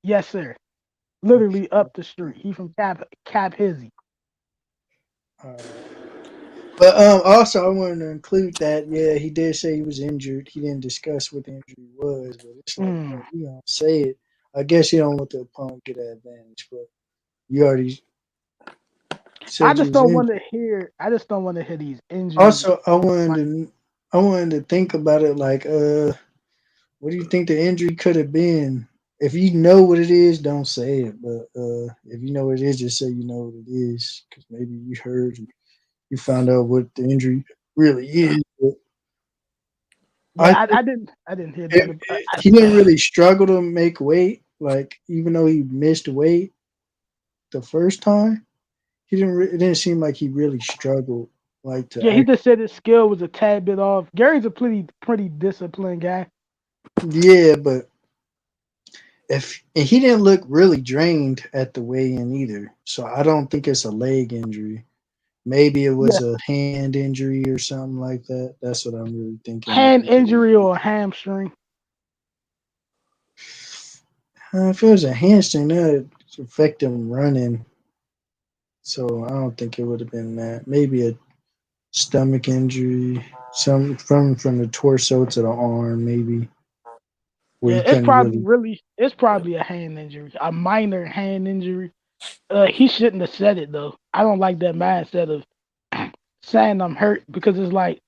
Yes, sir. Literally up the street. He from Cap Hizzy. Alright. But also I wanted to include that yeah he did say he was injured. He didn't discuss what the injury was, but it's like bro, Mm. you don't say it. I guess you don't want the opponent to get an advantage, but you already I said you just was don't want injured. to hear. I just don't want to hear these injuries. Also, I wanted to think about it like what do you think the injury could have been? If you know what it is, don't say it. But if you know what it is, just say you know what it is, because maybe you heard, you found out what the injury really is. But Yeah, I I think didn't. I didn't hear that. he didn't really struggle to make weight. Like even though he missed weight the first time, it didn't seem like he really struggled. Like to Yeah, he act. just said his skill was a tad bit off. Gary's a pretty disciplined guy. Yeah, but if and he didn't look really drained at the weigh-in either, so I don't think it's a leg injury. Maybe it Yeah, was a hand injury or something like that. That's what I'm really thinking. hand injury or a hamstring. If it was a hamstring, that would affect him running. So I don't think it would have been that. Maybe a stomach injury, some from the torso to the arm, maybe where Yeah, he couldn't really. it's probably a hand injury, a minor hand injury. He shouldn't have said it though. I don't like that mindset of saying I'm hurt because it's like,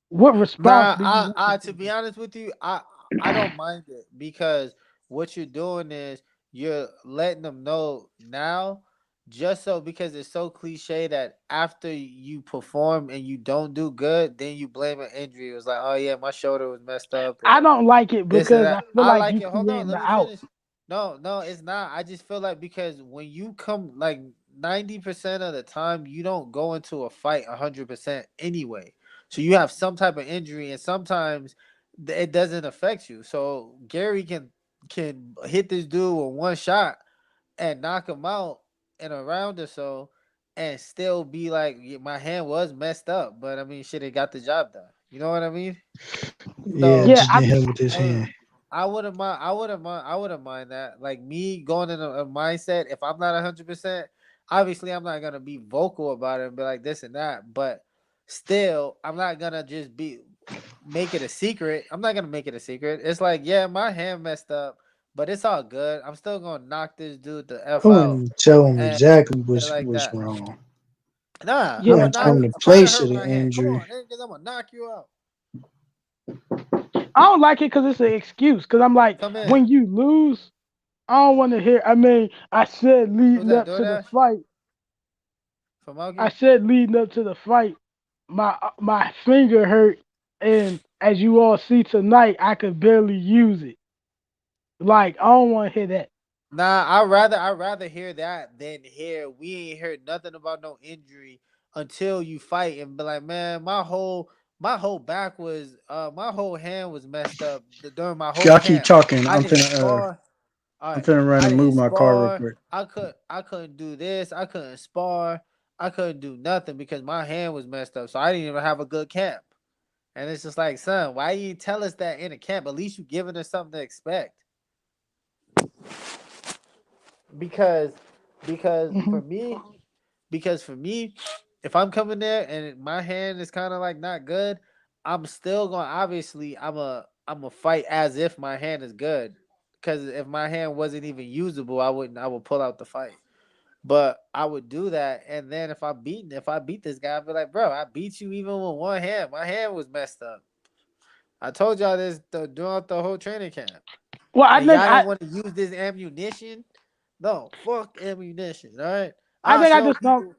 what response Nah, do you want I them to be honest with you, I to don't mind it because what you're doing is you're letting them know now, just so because it's so cliche that after you perform and you don't do good, then you blame an injury. It was like, oh yeah, my shoulder was messed up I or don't like it this and because that. I feel I like like you it. Hold on, creating let the me out. finish. No, no, it's not. I just feel like because when you come like 90% of the time, you don't go into a fight 100% anyway. So you have some type of injury, and sometimes it doesn't affect you. So Gary can hit this dude with one shot and knock him out in a round or so, and still be like, "Yeah, my hand was messed up, but I mean, shit, it got the job done." You know what I mean? Yeah, it So Yeah, just didn't help with his uh, hand. I wouldn't mind. I wouldn't mind that. Like me going in a mindset. If I'm not 100%, obviously I'm not gonna be vocal about it and be like this and that. But still, I'm not gonna just be make it a secret. I'm not gonna make it a secret. It's like, yeah, my hand messed up, but it's all good. I'm still gonna knock this dude the I f out wouldn't tell him and exactly shit like what's that. wrong. Nah, I I'm yeah. gonna wouldn't tell knock. him the I'm trying to place of hurt the my hand. Come injury. on, nigga, 'cause I'm gonna knock you out. I don't like it because it's an excuse. Because I'm like, Come in. when you lose, I don't want to hear. I mean, I said Who's leading that? up to the DoorDash fight. from I Malky? said leading up to the fight, my finger hurt, and as you all see tonight, I could barely use it. Like I don't want to hear that. Nah, I rather hear that than hear we ain't heard nothing about no injury until you fight and be like, man, my whole back was my whole hand was messed up during my whole Y'all keep camp. talking. I didn't spar. All I'm right, finna run I and didn't move my car real spar. quick. I couldn't do this. I couldn't spar. I couldn't do nothing because my hand was messed up. So I didn't even have a good camp. And it's just like, son, why you tell us that in a camp? At least you giving us something to expect. Because because Hmm. for me, because for me, if I'm coming there and my hand is kind of like not good, I'm still going. Obviously, I'm a fight as if my hand is good. Because if my hand wasn't even usable, I wouldn't. I would pull out the fight. But I would do that, and then if I beat this guy, I'd be like, bro, I beat you even with one hand. My hand was messed up. I told y'all this throughout the whole training camp, Well, and y'all don't want to use this ammunition. No, fuck ammunition. All right, I I'll think I show just don't. people.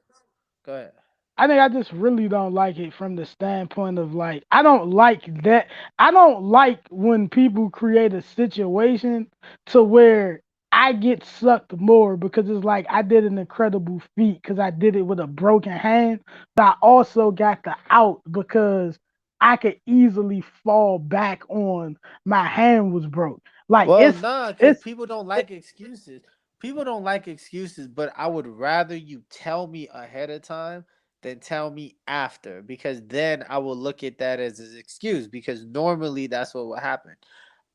Go ahead. I think I just really don't like it from the standpoint of like I don't like that. I don't like when people create a situation to where I get sucked more because it's like I did an incredible feat because I did it with a broken hand, but I also got the out because I could easily fall back on my hand was broke. Like Well, nah, because it's people don't it, like excuses. People don't like excuses, but I would rather you tell me ahead of time than tell me after, because then I will look at that as an excuse. Because normally that's what will happen.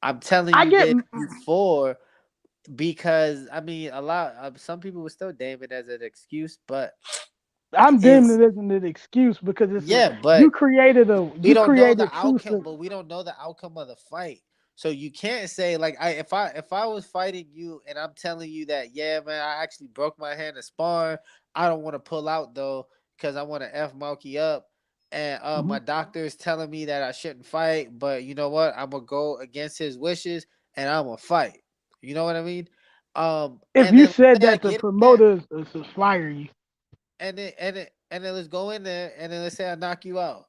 I'm telling I you get this before because I mean a lot. Some people would still name it as an excuse, but I'm it's deeming it as an excuse because yeah, you but created we you don't know the created truth. outcome, but we don't know the outcome of the fight. So you can't say like if I was fighting you and I'm telling you that yeah man I actually broke my hand in sparring. I don't want to pull out though because I want to f Malky up, and Mhm. my doctor is telling me that I shouldn't fight, but you know what, I'm gonna go against his wishes and I'm gonna fight. You know what I mean? If And you then said say I that the get in there promoters is fire you. and then let's go in there and then let's say I knock you out.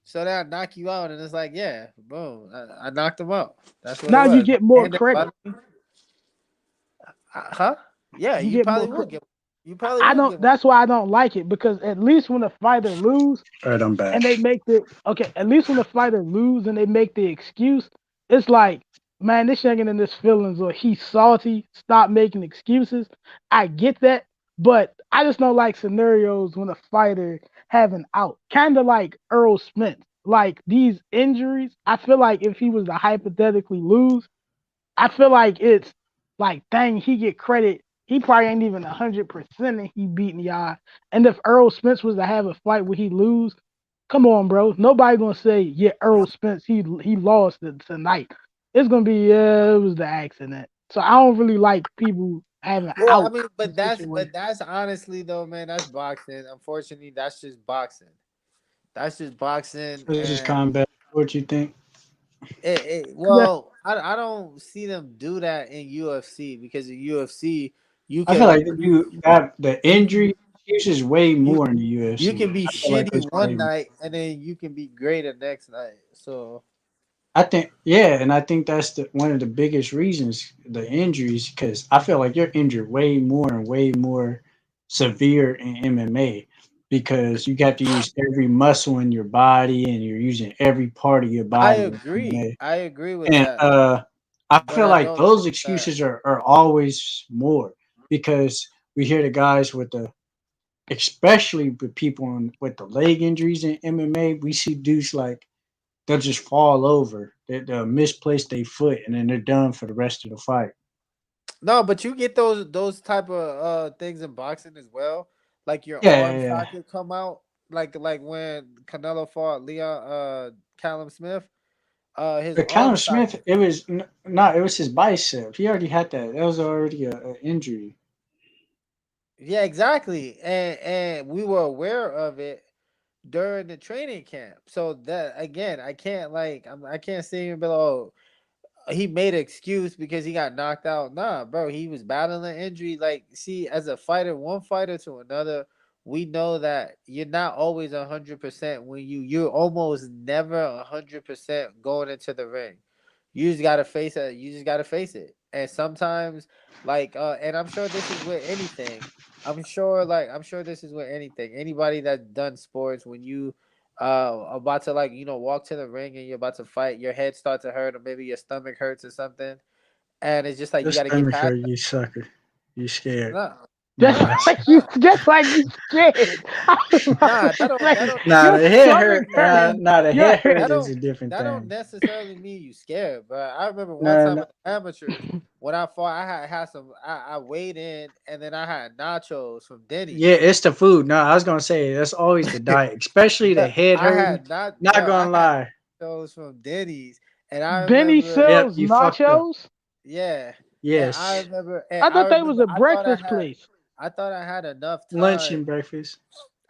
So then I knock you out and it's like, yeah, boom, I knocked him out. That's what it Now you was. get more And credit. huh? Yeah, You you get probably more will credit. get. You probably I will don't. get more. That's why I don't like it because at least when a fighter lose, All right, I'm and back. they make the okay, at least when the fighter lose and they make the excuse, it's like, man, this youngin in this feelings or he's salty. Stop making excuses. I get that, but I just don't like scenarios when a fighter have an out. Kind of like Earl Spence. Like these injuries, I feel like if he was to hypothetically lose, I feel like it's like, dang, he get credit. He probably ain't even 100% and he beating y'all. And if Earl Spence was to have a fight where he lose, come on, bro. Nobody gonna say, yeah, Earl Spence, he lost tonight. It's gonna be, yeah, it was the accident. So I don't really like people having Well, I out mean, the but situation. that's honestly though, man, that's boxing. Unfortunately, that's just boxing. That's just boxing, So this is and combat. What you think? Yeah, well, I don't see them do that in UFC because in UFC you I feel can like you have the you can injury excuses way you more in the you UFC. can be I feel like shitty it's one way more. night and then you can be great the next night. So I think yeah, and I think that's the one of the biggest reasons the injuries because I feel like you're injured way more and way more severe in MMA because you got to use every muscle in your body and you're using every part of your I body in agree. MMA. I agree with And that, I but feel I like don't know those that. excuses are always more because we hear the guys with the especially with people with the leg injuries in MMA, we see dudes like they'll just fall over. They'll misplace their foot and then they're done for the rest of the fight. No, but you get those type of things in boxing as well. Like your Yeah, arm yeah, yeah. socket come out, like when Canelo fought Leon Callum Smith, his But arm Callum Smith, socket. it was not. It was his bicep. He already had that. That was already a injury. Yeah, exactly. And we were aware of it during the training camp. So that again, I can't sit here and be like, oh, he made an excuse because he got knocked out. Nah, bro, he was battling injury. Like, see, as a fighter, one fighter to another, we know that you're not always 100% when you're almost never 100% going into the ring. You just gotta face it. You just gotta face it. And sometimes, like, and I'm sure this is with anything. I'm sure this is with anything. Anybody that's done sports, when you about to, like, walk to the ring and you're about to fight, your head starts to hurt, or maybe your stomach hurts or something, and it's just like Your you got to get stomach past hurt, that. you sucker. You scared. No, Nah, that's no, Just like you scared. I was about nah. to That say, don't nah. your The head stomach hurt. nah. hurting. Nah, the Your head head. hurt That is don't a different that don't thing. necessarily mean you scared, but I remember one No, time no. in the amateurs when I fought, I had some. I weighed in, and then I had nachos from Yeah, Denny's. it's the food. No, I was gonna say that's always the diet, especially the But head I hurting. had not, Not bro. I gonna had lie. nachos from Denny's, and I Benny remember, Yep, sells you fucked up. nachos. yeah, Yes, I I thought they was remember. a breakfast place. I thought I had enough lunch and time. breakfast.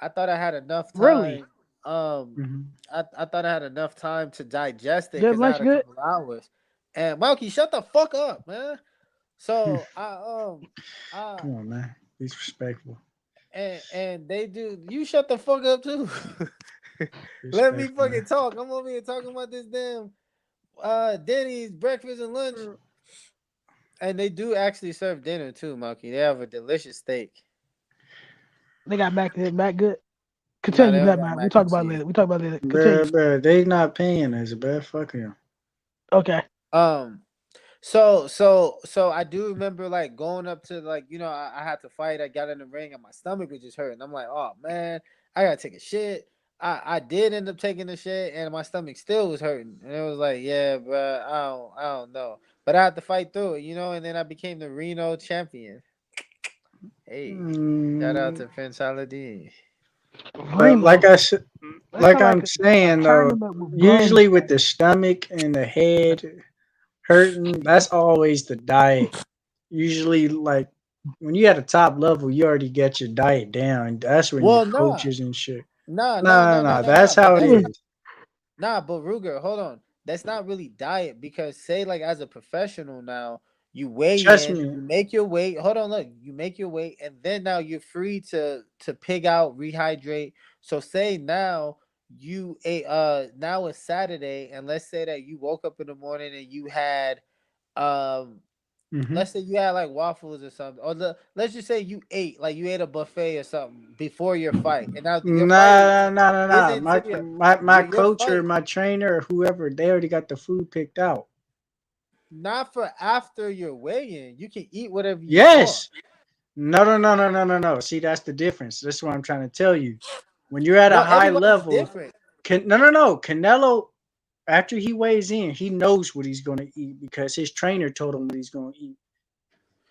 I thought I had enough Really? time. Um, Hmm. I thought I had enough time to digest it Their because I lunch had a good? couple hours. And Mikey, shut the fuck up, man. So I Come on, man. Be respectful. and they do. You shut the fuck up too. Let me Respectful, fucking man. talk. I'm over here talking about this damn Denny's breakfast and lunch, and they do actually serve dinner too, Mikey. They have a delicious steak. They got back good. No, they Continue, don't never got mind. We mac talk and about it cheese. later. We talk about it later. Continue. Bruh, they not paying us, bruh. Fuck him. Okay. Um, so I do remember, like, going up to, like, I had to fight. I got in the ring and my stomach was just hurting. I'm like, oh man, I gotta take a shit. I did end up taking the shit and my stomach still was hurting. And it was like, yeah, but I don't know. But I had to fight through it, and then I became the Reno champion. Hey, shout out Mm, to Prince Saladin. but Remo. That like sound I'm like a saying though, tournament with guns. usually with the stomach and the head hurting, that's always the diet. Usually, like when you at a top level, you already get your diet down. That's when your Well, nah, coaches and shit. nah, nah, No, no, nah, nah, no. nah, That's nah. But how it that's is. Nah, but Ruger, hold on. That's not really diet, because say, like, as a professional now, you Trust weigh in, me. you make your weight. Hold on, look, you make your weight, and then now you're free to pig out, rehydrate. So say now you ate now it's Saturday, and let's say that you woke up in the morning and you had um Hmm. let's say you had like waffles or something, or let's just say you ate a buffet or something before your fight, and now your fight Nah, nah, nah, nah. isn't My till your my my your coach or fight. my trainer or whoever, they already got the food picked out. Not for after your weigh-in. You can eat whatever you want. Yes. No, no, no, no, no, no, no. See, that's the difference. That's what I'm trying to tell you. When you're at a No, high everybody's level, different. no, no, no. Canelo, after he weighs in, he knows what he's going to eat because his trainer told him what he's going to eat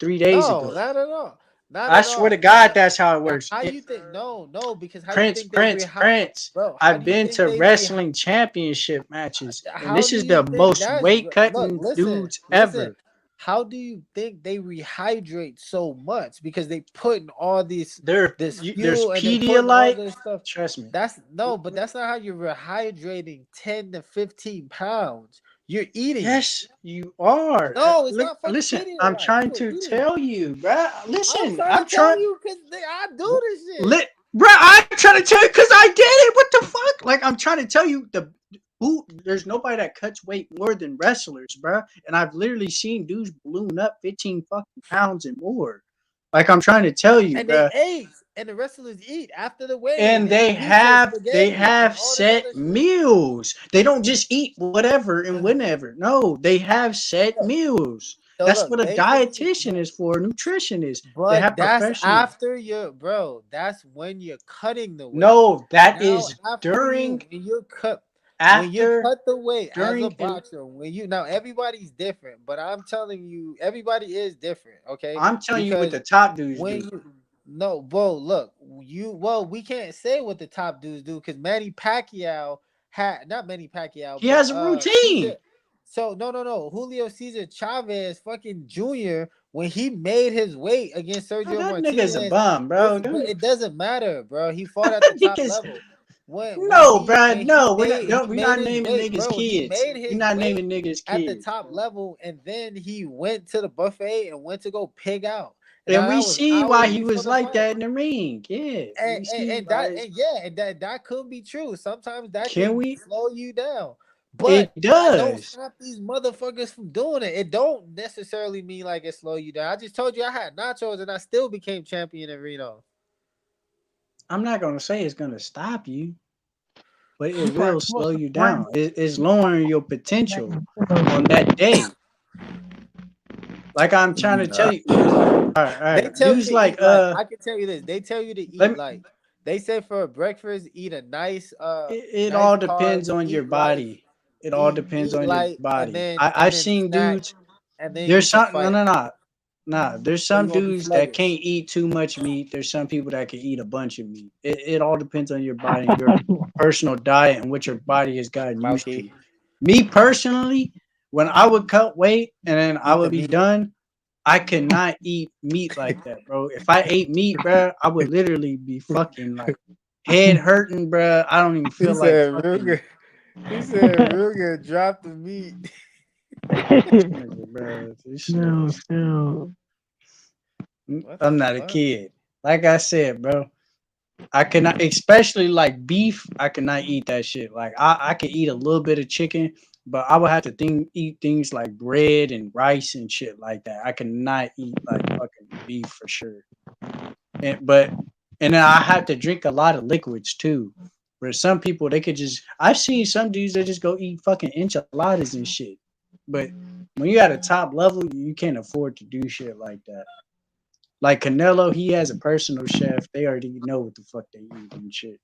3 days No, ago. not at all. Not I at swear to all. God, that's how it works. How you think? No, no, because how you Prince, think they Prince, rehydrate, Prince. bro? How I've do you been think to they rehydrate? wrestling championship matches, and How this do is you the think most that's weight look, cutting listen, dudes listen. ever. How do you think they rehydrate so much? Because they put in all this There's fuel, and they put in all Pedialyte. this stuff. Trust me. That's no, but that's not how you're rehydrating 10 to 15 pounds. You're eating. Yes, you are. No, it's Look, not fucking listen. I'm Pedialyte. trying You are to eating. tell you, bruh. I'm Listen, trying I'm to tell trying. you because I do this shit. Bruh, I'm trying to tell you because I did it. What the fuck? Like I'm trying to tell you the who. There's nobody that cuts weight more than wrestlers, bruh. And I've literally seen dudes balloon up 15 fucking pounds and more. Like I'm trying to tell you, And they bruh. ate, and the wrestlers eat after the weigh-in. And They eat pizza, they spaghetti, and have all this set other shit. meals. They don't just eat whatever and whenever. No, they have set Look, meals. so That's look, what a basically, dietitian is for, a nutritionist. They but have that's professionals. after your bro. That's when you're cutting the weight. No, that Now, is after during, when you after, cut the weight as a during, and boxer, when you now everybody's different, but I'm telling you, everybody is different, okay? I'm telling you what Because the top dudes when do. you no, bro, look, we can't say what the top dudes do because Manny Pacquiao had not Manny Pacquiao, He but has a Caesar. routine. So no, Julio Cesar Chavez, fucking Junior, when he made his weight against Bro, Sergio that nigga's a Martinez, bum, bro. but Don't it doesn't matter, bro. He fought at the that top nigga's level. no, bro. When No, we're not. he No, we're made not his naming weight, niggas bro. He kids. made We're his not weight naming niggas at the kids. top level, and then he went to the buffet and went to go pig out. And And now we that was see why hours he before was the like fight. that in the ring. Yeah, we see And that why. and yeah, and that could be true. Sometimes that Can can we? slow you down. But It that don't does. stop these motherfuckers from doing it. It don't necessarily mean like it slow you down. I just told you I had nachos and I still became champion in Reno. I'm not gonna say it's gonna stop you, but it You probably will smoked slow some you brand down. It's lowering your back potential in the on that day. Like I'm trying to tell Nah. you. All They right. tell you Dudes to like eat like I can tell you this. They tell you to let eat me, like they say for breakfast eat a nice it nice all carbs, depends on your body. It all depends eat on your light body. and I've then seen snack dudes. and then you There's can some no fight no no nah. There's or some you won't be dudes that sluggish. can't eat too much meat. There's some people that can eat a bunch of meat. It all depends on your body and your personal diet and what your body has gotten used to. Malky, Me personally, when I would cut weight and then I eat the would be meat. done, I could not eat meat like that, bro. If I ate meat, bro, I would literally be fucking like head hurting, bro. I don't even He feel like said fucking Ruger. He said Ruger drop the meat. this nigga, bro. This shit. no, still. What I'm the not a fuck? kid. Like I said, bro, I cannot, especially like beef. I cannot eat that shit. Like I could eat a little bit of chicken, but I would have to eat things like bread and rice and shit like that. I cannot eat like fucking beef for sure. But and then I have to drink a lot of liquids too. Where some people they could just I've seen some dudes that just go eat fucking enchiladas and shit. But when you're at a top level, you can't afford to do shit like that. Like Canelo, he has a personal chef. They already know what the fuck they eat and shit.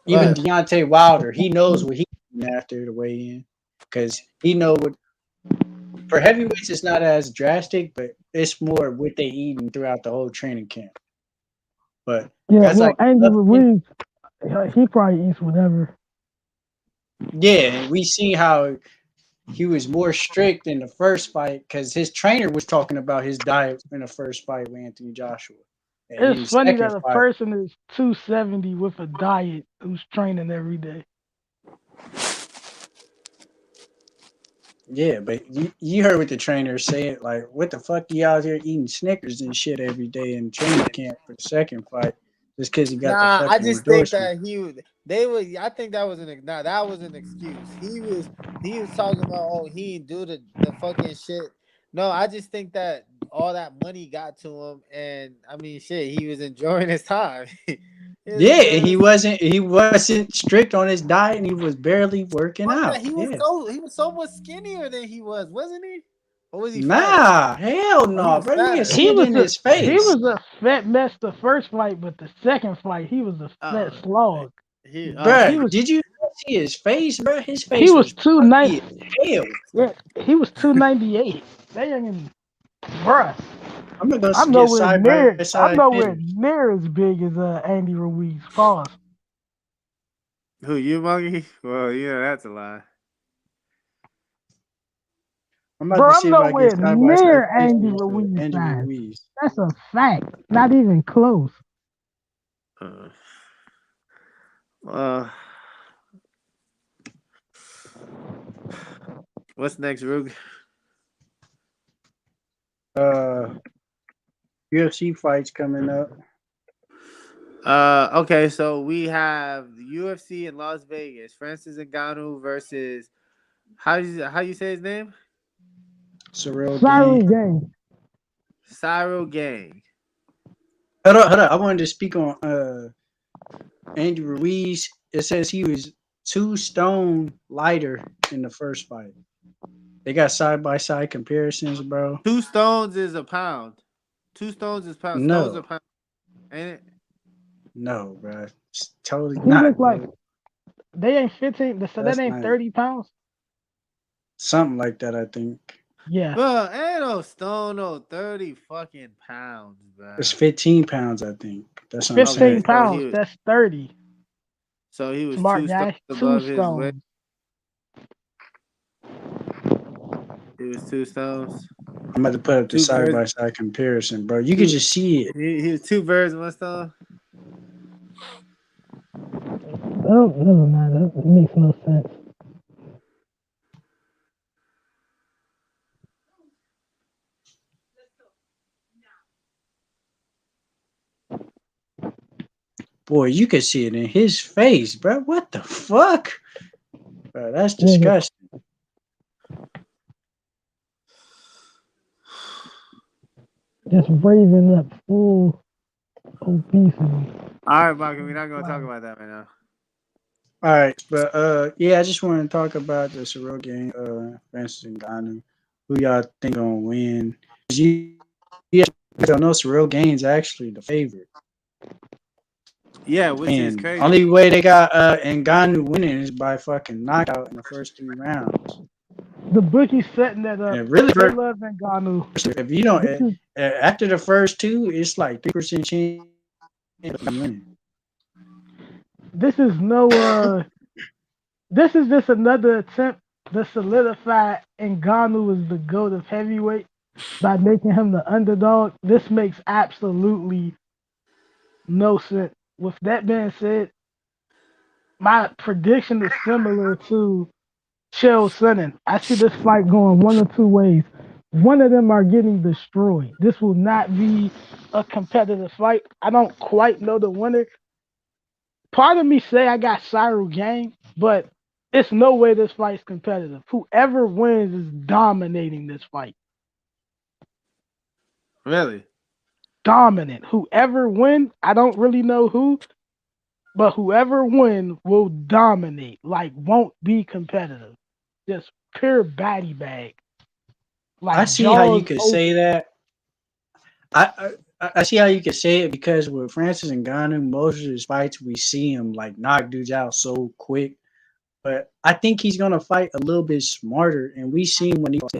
Even What? Deontay Wilder, he knows what he's eating after the weigh in, because he know what for heavyweights it's not as drastic, but it's more what they eating throughout the whole training camp. But Yeah, guys well, like Andy Ruiz, he probably eats whatever. yeah, and we see how he was more strict in the first fight because his trainer was talking about his diet in the first fight with Anthony Joshua, and in It's the funny second that a fight. person is 270 with a diet who's training every day. Yeah, but you heard what the trainer said. Like, what the fuck you out here eating Snickers and shit every day in training camp for the second fight just because you got the Nah, I fucking just think endorsement? that he would. They would. I think that was nah. That was an excuse. He was talking about oh he didn't do the fucking shit. No, I just think that all that money got to him, and I mean shit. He was enjoying his time. He was Yeah, and enjoying his time. he wasn't strict on his diet and he was barely working Fuck out. that. Yeah. He was so much skinnier than he was, wasn't he? Or was he fatter? Nah, hell Oh, he no, was bro. You can fatter. see He it was in a his he face. was a fat mess the first fight, but the second fight he was a fat Oh, slog. Bro, He was did you see his face, bro? His he face was was two puffy ninety. as hell. Yeah, he was 298. Dang, bruh. I'm gonna go get side by side I'm nowhere pictures. near as big as Andy Ruiz. Pause. who you, monkey? Well, yeah, that's a lie. I'm about to Bro, see I'm if I get nowhere side by side near Andy pictures of Ruiz Andy size. Ruiz. That's a fact. Not even close. Uh, uh, what's next, Rug? Uh, UFC fights coming up. Okay, so we have the UFC in Las Vegas. Francis Ngannou versus how you say his name? Surreal Sorry, Gang. gang. Cyril Gang. Hold up. I wanted to speak on Andy Ruiz. It says he was 2 stone lighter in the first fight. They got side by side comparisons, bro. 2 stones is a pound. 2 stones is pound. Stones are No, pound, ain't it? no, bro. It's totally He looked not, like bro. they ain't 15. So that That's ain't not 30 pounds. something like that. I think Yeah. Bro, ain't no stone no 30 fucking pounds, it's bro. 15 pounds. I think that's what I'm Okay, 15 saying. pounds. That's 30. he was Smart 2 stones guy. Two above his weight. stones. He was 2 stones. I'm about to put up the Two side birds. by side comparison, bro. You can Two. just see it. He was 2 birds, 1 stone. Oh, never mind. That makes no sense. Boy, you can see it in his face, bro. What the fuck? bro. That's Mhm. disgusting. Just raising up full obesity. All right, Michael, we're not gonna talk about that right now. All right, but yeah, I just want to talk about the Cyril game. Francis Ngannou. Who y'all think gonna win? 'Cause you don't know Cyril Gaines actually the favorite, Yeah, which is and crazy. only way they got Ngannou winning is by fucking knockout in the first 3 rounds. The bookie's setting that up. And really, They love Ngannou. if you don't This is after the first two, it's like 3% chance of winning. this is no this is just another attempt to solidify Ngannou as the GOAT of heavyweight by making him the underdog. This makes absolutely no sense. With that being said, my prediction is similar to Chael Sonnen. I see this fight going one or two ways. One of them are getting destroyed. This will not be a competitive fight. I don't quite know the winner. Part of me say I got Cyril game, but it's no way this fight's competitive. Whoever wins is dominating this fight. Really? Dominant. Whoever win, I don't really know who, but whoever win will dominate. Like won't be competitive. Just pure body bag. I Like see how you jaws could say open. that. I see how you could say it because with Francis Ngannou, most of his fights we see him like knock dudes out so quick. But I think he's gonna fight a little bit smarter, and we seen when he fought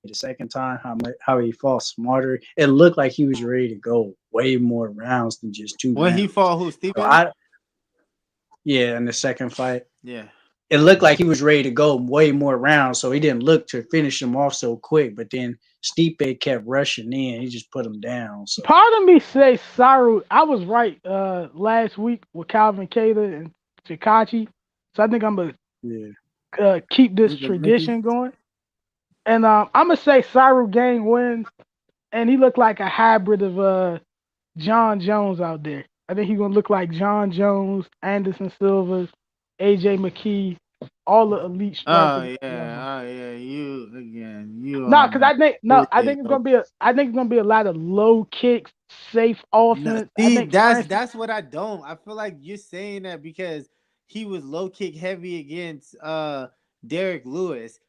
the second time how he fought smarter. It looked like he was ready to go way more rounds than just two When he rounds. fought who, So Stipe? yeah, in the second fight, Yeah. it looked like he was ready to go way more rounds, so he didn't look to finish him off so quick. But then Stipe kept rushing in; he just put him down. So Part of me say Cyril. I was right last week with Calvin Cater and Chikachi. So I think I'm gonna yeah, keep this With the rookie? tradition going. And I'm gonna say Cyril Gang wins, and he looked like a hybrid of John Jones out there. I think he's gonna look like John Jones, Anderson Silva, AJ McKee, all the elite strikers. Oh yeah, oh yeah. You again. You No, on because that I bullshit, think it's bro. gonna be a lot of low kicks, safe No, offense. I see, think that's Francis. that's what I don't. I feel like you're saying that because he was low kick heavy against Derek Lewis.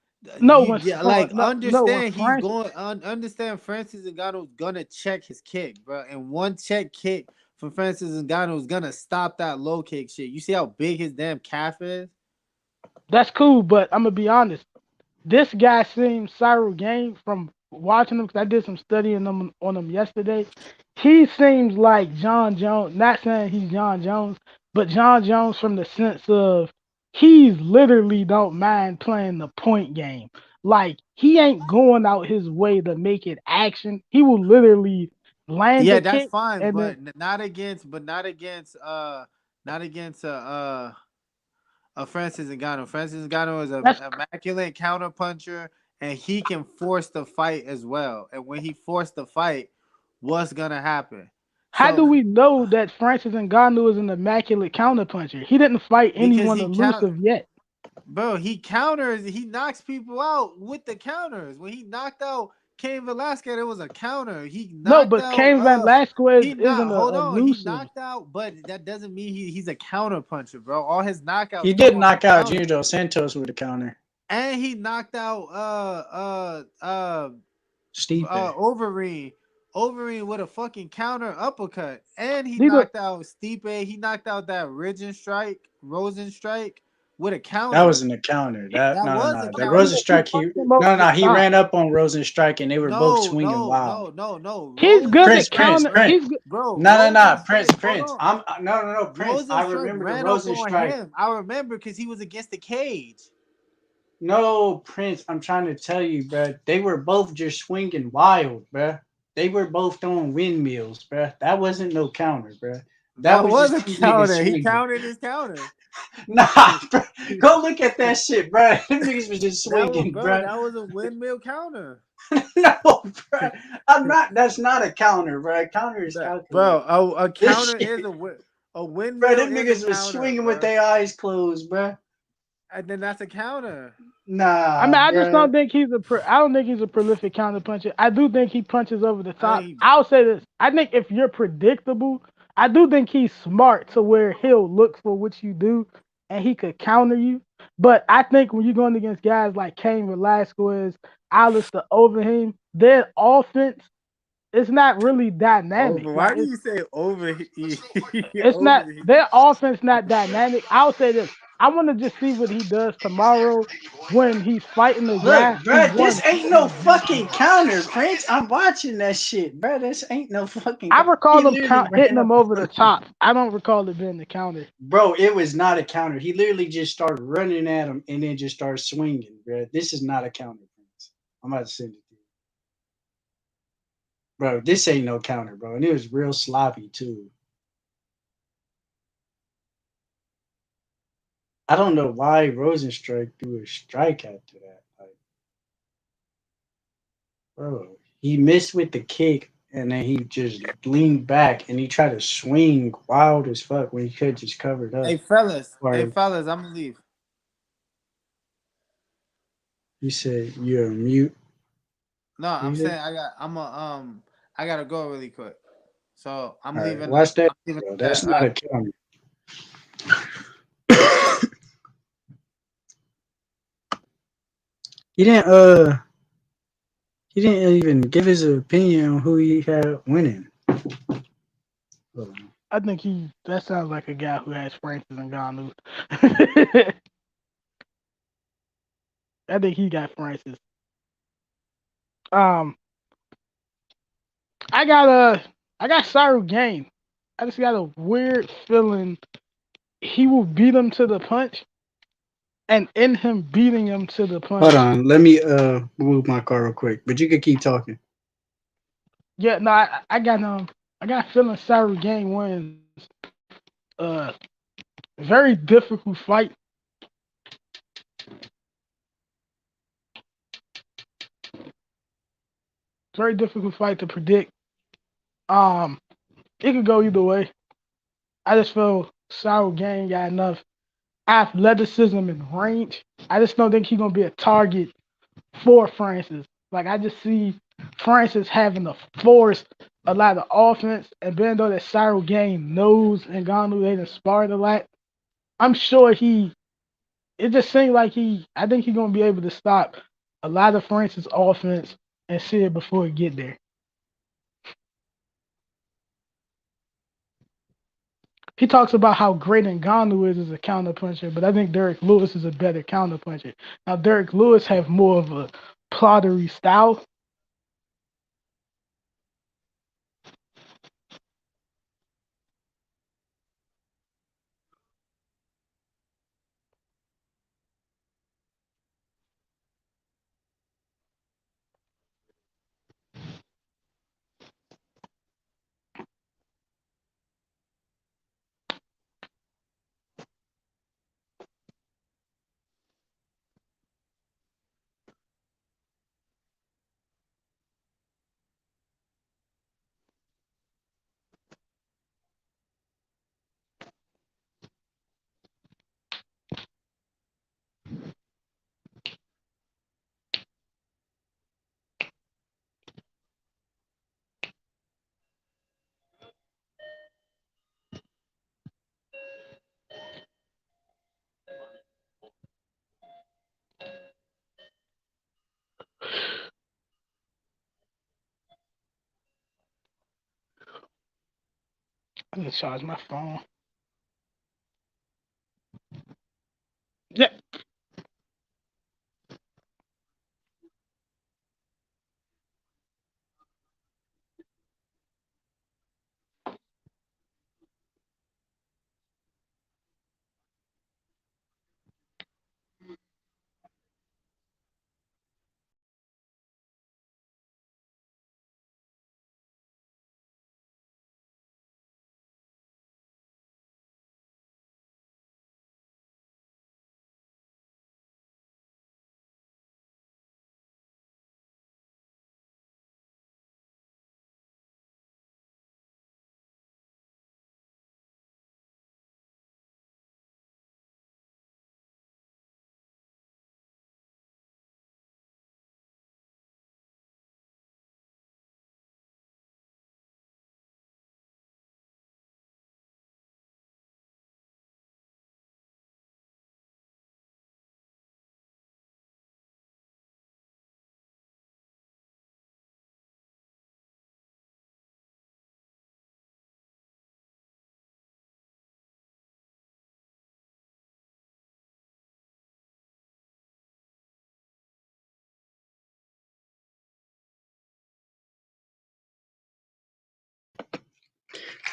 No, You when yeah, like when understand he's Francis. going understand Francis Ngannou's gonna check his kick, bro. And one check kick from Francis Ngannou is gonna stop that low kick shit. You see how big his damn calf is? That's cool, but I'm gonna be honest. This guy seems Cyril Game from watching him because I did some studying on him yesterday. He seems like John Jones. Not saying he's John Jones, but John Jones from the sense of he's literally don't mind playing the point game. Like he ain't going out his way to make it action. He will literally land Yeah, the that's kick fine, and then but not against not against Francis Ngannou. Francis Ngannou is a that's immaculate counter puncher, and he can force the fight as well. And when he forced the fight, what's gonna happen? how do So we know that Francis Ngannou is an immaculate counterpuncher? He didn't fight because anyone he count, elusive yet. bro, he counters, he knocks people out with the counters. When he knocked out Cain Velasquez, it was a counter. He No, knocked but out Cain Van Lasquez he not isn't hold a on, he elusive. knocked out, but that doesn't mean he's a counter puncher, bro. All his knockouts he come did off the knock out counter. Junior Dos Santos with a counter. And he knocked out Stipe. Overeem with a fucking counter uppercut. And he Neither knocked out Stipe. He knocked out that Rosen strike with a That counter. wasn't a counter. That That no no was a no. The he, Rosen counter. he strike. fucked him up with He time. ran up on Rosen strike and they were both No, swinging no, wild. no, no, no. He's good Rosen at strike, counter. Prince. No. Rosen strike. Hold Prince. on. I'm no Prince. Rosen I strike remember the ran up Rosen on strike. him. I remember because he was against the cage. No, Prince. I'm trying to tell you, bro. They were both just swinging wild, bro. They were both throwing windmills, bro. That wasn't no counter, bro. That That was was just a two niggas counter. He swinging. counted his counter. Nah, bro. Go look at that shit, bro. Them niggas was just That was swinging, bro. bro. That was a windmill counter. No, bro. I'm not. That's not a counter, bro. A counter is Bro, calculated. a This counter is shit, a bro. windmill Them is a niggas was counter, swinging with bro. their eyes closed, bro. then that's a counter. I mean, Nah, I just don't bruh. think I don't think he's a prolific counter puncher. I do think he punches over the I top. think I'll say this. I think if you're predictable, I do think he's smart to where he'll look for what you do and he could counter you. But I think when you're going against guys like Cain Velasquez, Alistair Overeem, their offense is not really dynamic. over. Why Like do you say over? it's Over. not their offense not dynamic. I'll say this. I want to just see what he does tomorrow when he's fighting the Look, guy who bruh, won this ain't super no division fucking belt. counter, Prince. I'm watching that shit, bruh. This ain't no fucking. I He recall him literally hitting ran him up over the on him. top. I don't recall it being the counter. Bro, it was not a counter. He literally just started running at him and then just started swinging, bruh. This is not a counter, Prince. I'm about to send it to you. Bro, this ain't no counter, bro. And it was real sloppy, too. I don't know why Rosenstrike threw a strike after that. Like, bro, he missed with the kick and then he just leaned back and he tried to swing wild as fuck when he could just cover it up. Hey Or fellas, I'm gonna leave. he said, "You're mute." No, What I'm you say? saying I gotta go really quick. So I'm All right, leaving. watch that, I'm leaving bro. the That's chat. not a counter. He didn't. He didn't even give his opinion on who he had winning. Hold on. I think that sounds like a guy who has Francis and Ngannou. I think he got Francis. Um, I got I got Cyril Game. I just got a weird feeling he will beat him to the punch, and in him beating him to the Hold punch, on. Let me move my car real quick. But you can keep talking. yeah, no, I got a feeling Cyril Game wins. Uh, very difficult fight. Very difficult fight to predict. Um, it could go either way. I just feel Cyril Game got enough athleticism and range. I just don't think he's gonna be a target for Francis. Like I just see Francis having to force a lot of offense, and being though that Cyril Game knows and Ngannou they done sparred a lot, I'm sure he. It just seems like he. I think he's gonna be able to stop a lot of Francis offense and see it before it get there. He talks about how great Ngannou is as a counterpuncher, but I think Derek Lewis is a better counterpuncher. Now Derek Lewis have more of a plottery style. I'm gonna charge my phone. Yeah,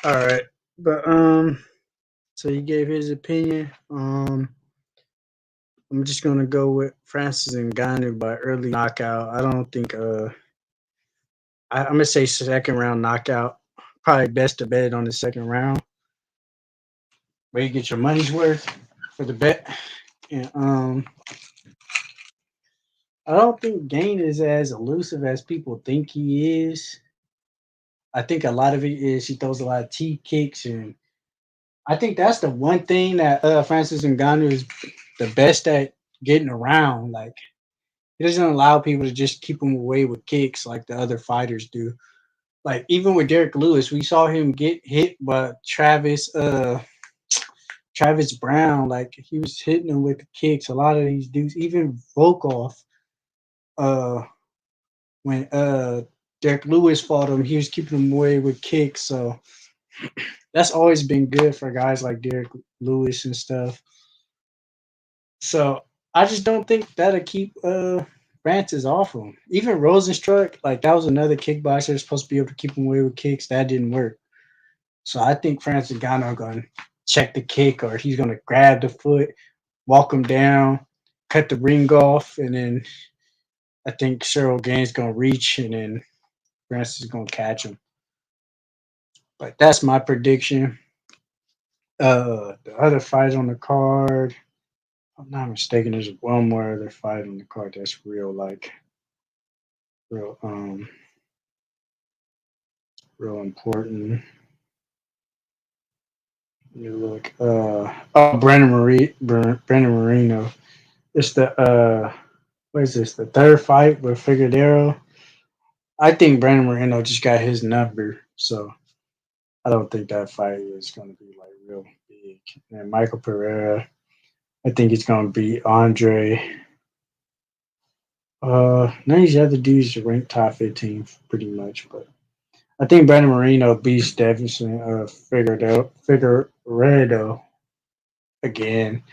All right, but so he gave his opinion. I'm just gonna go with Francis Ngannou by early knockout. I don't think I'm gonna say second round knockout. Probably best to bet on the second round, where you get your money's worth for the bet. And I don't think Gain is as elusive as people think he is. I think a lot of it is he throws a lot of T kicks, and I think that's the one thing that Francis Ngannou is the best at getting around. Like he doesn't allow people to just keep him away with kicks like the other fighters do. Like even with Derek Lewis, we saw him get hit by Travis Brown. Like he was hitting him with the kicks. A lot of these dudes, even Volkov, uh, when Derek Lewis fought him, he was keeping him away with kicks. So that's always been good for guys like Derek Lewis and stuff. So I just don't think that'll keep Francis off him. Even Rosenstruck, like that was another kickboxer supposed to be able to keep him away with kicks. That didn't work. So I think Francis Ngannou going to check the kick, or he's going to grab the foot, walk him down, cut the ring off, and then I think Cheryl Gaines going to reach, and then Francis is going to catch him. But that's my prediction. The other fight on the card, if I'm not mistaken, there's one more other fight on the card that's real real important. You look Brandon Marino. It's the what is this? The third fight with Figueroa. I think Brandon Moreno just got his number, so I don't think that fight is going to be like real big. And Michael Pereira, I think it's going to be Andre. None of these other dudes are ranked top 15 pretty much, but I think Brandon Moreno beats Davison Figueredo again.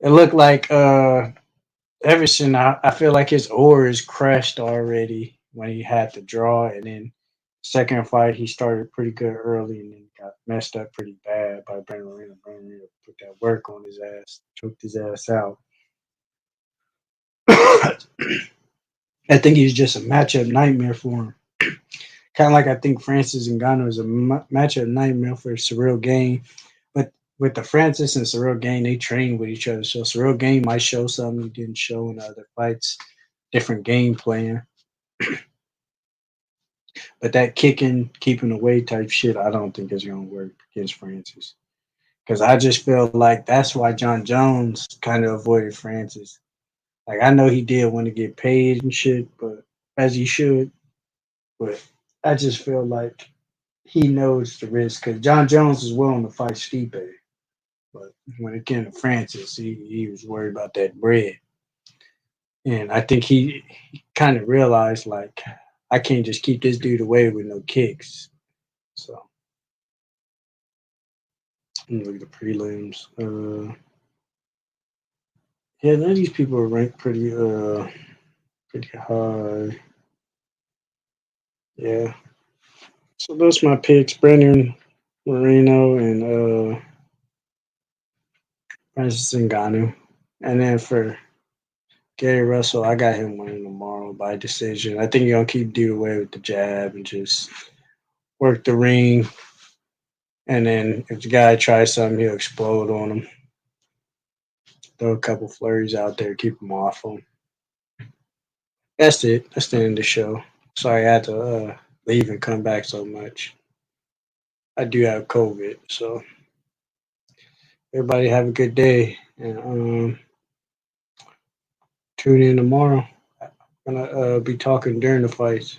It looked like Everson, I feel like his ore is crushed already when he had to draw, and then second fight he started pretty good early and then got messed up pretty bad by Brandon Moreno. Brandon Moreno put that work on his ass, choked his ass out. I think he's just a matchup nightmare for him. Kind of like I think Francis Ngannou is a matchup nightmare for Cyril Gain. But with the Francis and Cyril Gain, they train with each other. So Cyril Gain might show something he didn't show in other fights, different game plan. But that kicking, keeping away type shit, I don't think is going to work against Francis. Because I just feel like that's why John Jones kind of avoided Francis. Like I know he did want to get paid and shit, but as he should. But I just feel like he knows the risk because John Jones is willing to fight Stipe, but when it came to Francis, he was worried about that bread, and I think he kind of realized like I can't just keep this dude away with no kicks. So let me look at the prelims. Yeah, none of these people are ranked pretty high. Yeah, so those my picks: Brendan Marino and Francis Ngannou, and then for Gary Russell, I got him winning tomorrow by decision. I think he's gonna keep dude away with the jab and just work the ring. And then if the guy tries something, he'll explode on him. Throw a couple flurries out there, keep him off him. That's it. That's the end of the show. Sorry I had to leave and come back so much. I do have COVID, so everybody have a good day and tune in tomorrow. I'm gonna be talking during the fights.